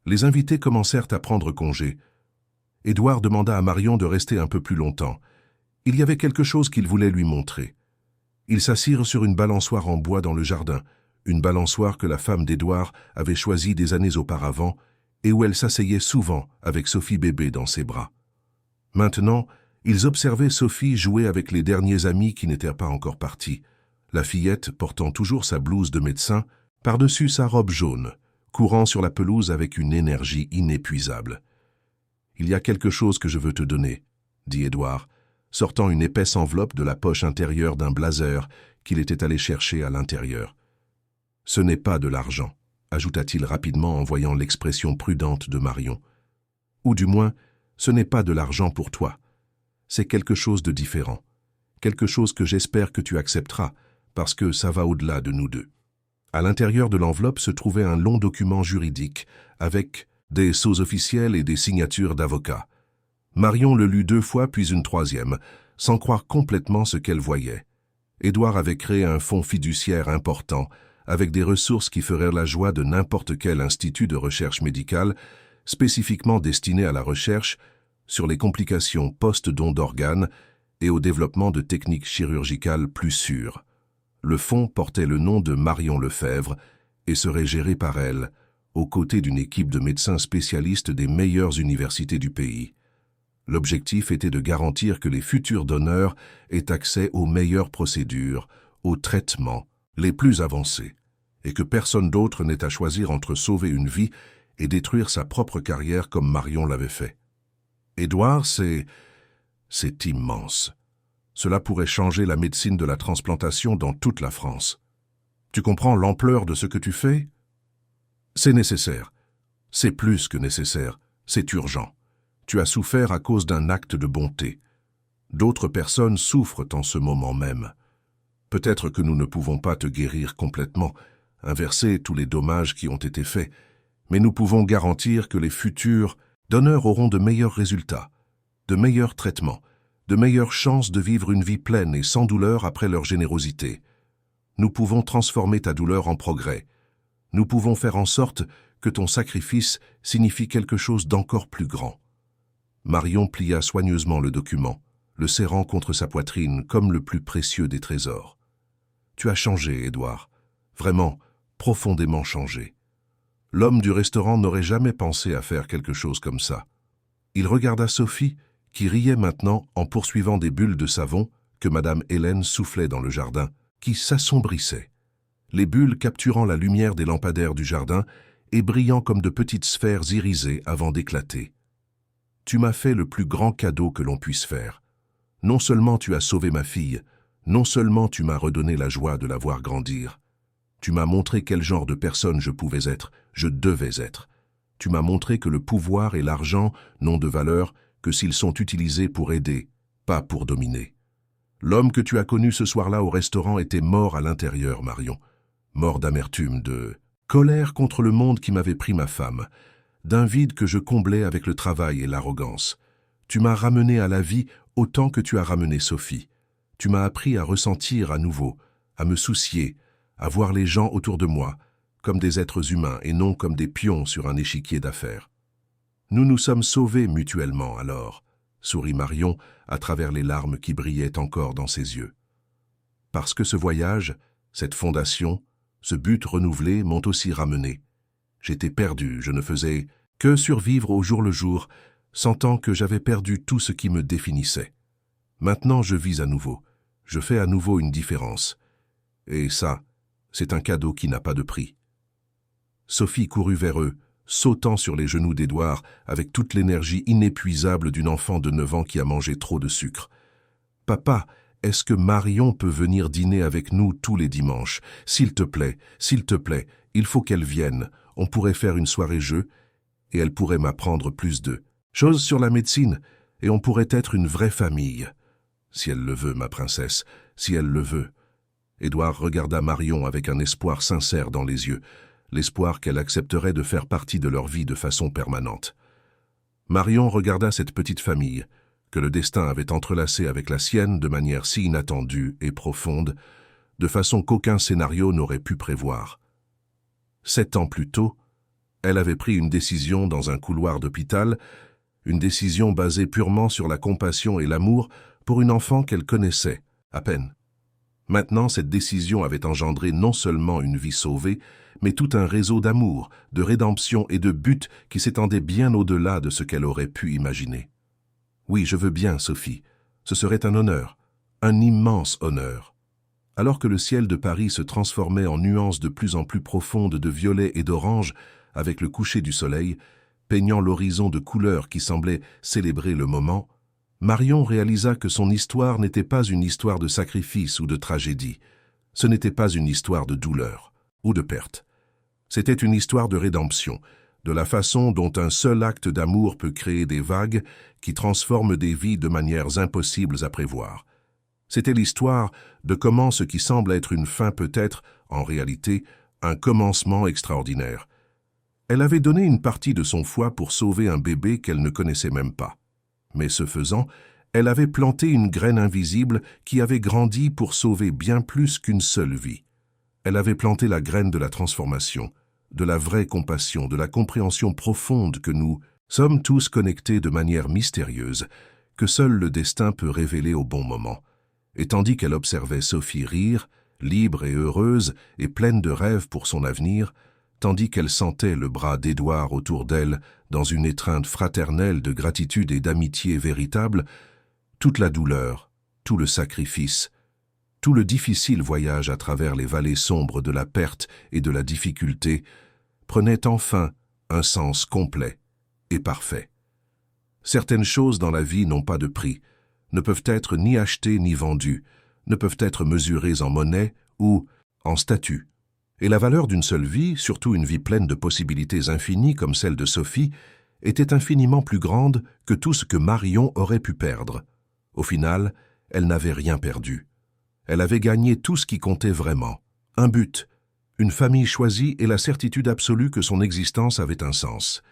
les invités commencèrent à prendre congé. Édouard demanda à Marion de rester un peu plus longtemps. Il y avait quelque chose qu'il voulait lui montrer. Ils s'assirent sur une balançoire en bois dans le jardin, une balançoire que la femme d'Édouard avait choisie des années auparavant et où elle s'asseyait souvent avec Sophie bébé dans ses bras. Maintenant, ils observaient Sophie jouer avec les derniers amis qui n'étaient pas encore partis, la fillette portant toujours sa blouse de médecin, par-dessus sa robe jaune, courant sur la pelouse avec une énergie inépuisable. « Il y a quelque chose que je veux te donner, » dit Édouard, sortant une épaisse enveloppe de la poche intérieure d'un blazer qu'il était allé chercher à l'intérieur. « Ce n'est pas de l'argent, » ajouta-t-il rapidement en voyant l'expression prudente de Marion. « Ou du moins, ce n'est pas de l'argent pour toi. C'est quelque chose de différent, quelque chose que j'espère que tu accepteras, parce que ça va au-delà de nous deux. » À l'intérieur de l'enveloppe se trouvait un long document juridique, avec des sceaux officiels et des signatures d'avocats. Marion le lut 2 fois puis une 3e, sans croire complètement ce qu'elle voyait. Édouard avait créé un fonds fiduciaire important, avec des ressources qui feraient la joie de n'importe quel institut de recherche médicale, spécifiquement destiné à la recherche sur les complications post-don d'organes et au développement de techniques chirurgicales plus sûres. Le fonds portait le nom de Marion Lefebvre et serait géré par elle, aux côtés d'une équipe de médecins spécialistes des meilleures universités du pays. L'objectif était de garantir que les futurs donneurs aient accès aux meilleures procédures, aux traitements les plus avancés, et que personne d'autre n'ait à choisir entre sauver une vie et détruire sa propre carrière comme Marion l'avait fait. Édouard, c'est immense. Cela pourrait changer la médecine de la transplantation dans toute la France. Tu comprends l'ampleur de ce que tu fais? C'est nécessaire. C'est plus que nécessaire. C'est urgent. Tu as souffert à cause d'un acte de bonté. D'autres personnes souffrent en ce moment même. Peut-être que nous ne pouvons pas te guérir complètement, inverser tous les dommages qui ont été faits, mais nous pouvons garantir que les futurs donneurs auront de meilleurs résultats, de meilleurs traitements, de meilleures chances de vivre une vie pleine et sans douleur après leur générosité. Nous pouvons transformer ta douleur en progrès. Nous pouvons faire en sorte que ton sacrifice signifie quelque chose d'encore plus grand. Marion plia soigneusement le document, le serrant contre sa poitrine comme le plus précieux des trésors. Tu as changé, Édouard. Vraiment, profondément changé. L'homme du restaurant n'aurait jamais pensé à faire quelque chose comme ça. Il regarda Sophie, qui riait maintenant en poursuivant des bulles de savon que Madame Hélène soufflait dans le jardin, qui s'assombrissaient. Les bulles capturant la lumière des lampadaires du jardin et brillant comme de petites sphères irisées avant d'éclater. Tu m'as fait le plus grand cadeau que l'on puisse faire. Non seulement tu as sauvé ma fille, non seulement tu m'as redonné la joie de la voir grandir. Tu m'as montré quel genre de personne je pouvais être, je devais être. Tu m'as montré que le pouvoir et l'argent n'ont de valeur que s'ils sont utilisés pour aider, pas pour dominer. L'homme que tu as connu ce soir-là au restaurant était mort à l'intérieur, Marion. Mort d'amertume, de colère contre le monde qui m'avait pris ma femme, d'un vide que je comblais avec le travail et l'arrogance. Tu m'as ramené à la vie autant que tu as ramené Sophie. Tu m'as appris à ressentir à nouveau, à me soucier, à voir les gens autour de moi, comme des êtres humains et non comme des pions sur un échiquier d'affaires. Nous nous sommes sauvés mutuellement alors, sourit Marion à travers les larmes qui brillaient encore dans ses yeux. Parce que ce voyage, cette fondation, ce but renouvelé m'ont aussi ramené. J'étais perdu, je ne faisais que survivre au jour le jour, sentant que j'avais perdu tout ce qui me définissait. Maintenant je vis à nouveau, je fais à nouveau une différence. Et ça, c'est un cadeau qui n'a pas de prix. Sophie courut vers eux, sautant sur les genoux d'Édouard avec toute l'énergie inépuisable d'une enfant de 9 ans qui a mangé trop de sucre. « Papa, est-ce que Marion peut venir dîner avec nous tous les dimanches? S'il te plaît, il faut qu'elle vienne. On pourrait faire une soirée jeu et elle pourrait m'apprendre plus de choses sur la médecine et on pourrait être une vraie famille. Si elle le veut, ma princesse, si elle le veut. » Édouard regarda Marion avec un espoir sincère dans les yeux, l'espoir qu'elle accepterait de faire partie de leur vie de façon permanente. Marion regarda cette petite famille, que le destin avait entrelacée avec la sienne de manière si inattendue et profonde, de façon qu'aucun scénario n'aurait pu prévoir. 7 ans plus tôt, elle avait pris une décision dans un couloir d'hôpital, une décision basée purement sur la compassion et l'amour pour une enfant qu'elle connaissait, à peine. Maintenant, cette décision avait engendré non seulement une vie sauvée, mais tout un réseau d'amour, de rédemption et de but qui s'étendait bien au-delà de ce qu'elle aurait pu imaginer. Oui, je veux bien, Sophie. Ce serait un honneur, un immense honneur. Alors que le ciel de Paris se transformait en nuances de plus en plus profondes de violet et d'orange avec le coucher du soleil, peignant l'horizon de couleurs qui semblaient célébrer le moment, Marion réalisa que son histoire n'était pas une histoire de sacrifice ou de tragédie. Ce n'était pas une histoire de douleur ou de perte. C'était une histoire de rédemption, de la façon dont un seul acte d'amour peut créer des vagues qui transforment des vies de manières impossibles à prévoir. C'était l'histoire de comment ce qui semble être une fin peut être, en réalité, un commencement extraordinaire. Elle avait donné une partie de son foie pour sauver un bébé qu'elle ne connaissait même pas. Mais ce faisant, elle avait planté une graine invisible qui avait grandi pour sauver bien plus qu'une seule vie. Elle avait planté la graine de la transformation, de la vraie compassion, de la compréhension profonde que nous sommes tous connectés de manière mystérieuse, que seul le destin peut révéler au bon moment. Et tandis qu'elle observait Sophie rire, libre et heureuse et pleine de rêves pour son avenir, tandis qu'elle sentait le bras d'Édouard autour d'elle dans une étreinte fraternelle de gratitude et d'amitié véritable, toute la douleur, tout le sacrifice, tout le difficile voyage à travers les vallées sombres de la perte et de la difficulté prenait enfin un sens complet et parfait. Certaines choses dans la vie n'ont pas de prix, ne peuvent être ni achetées ni vendues, ne peuvent être mesurées en monnaie ou en statut. Et la valeur d'une seule vie, surtout une vie pleine de possibilités infinies comme celle de Sophie, était infiniment plus grande que tout ce que Marion aurait pu perdre. Au final, elle n'avait rien perdu. Elle avait gagné tout ce qui comptait vraiment. Un but, une famille choisie et la certitude absolue que son existence avait un sens.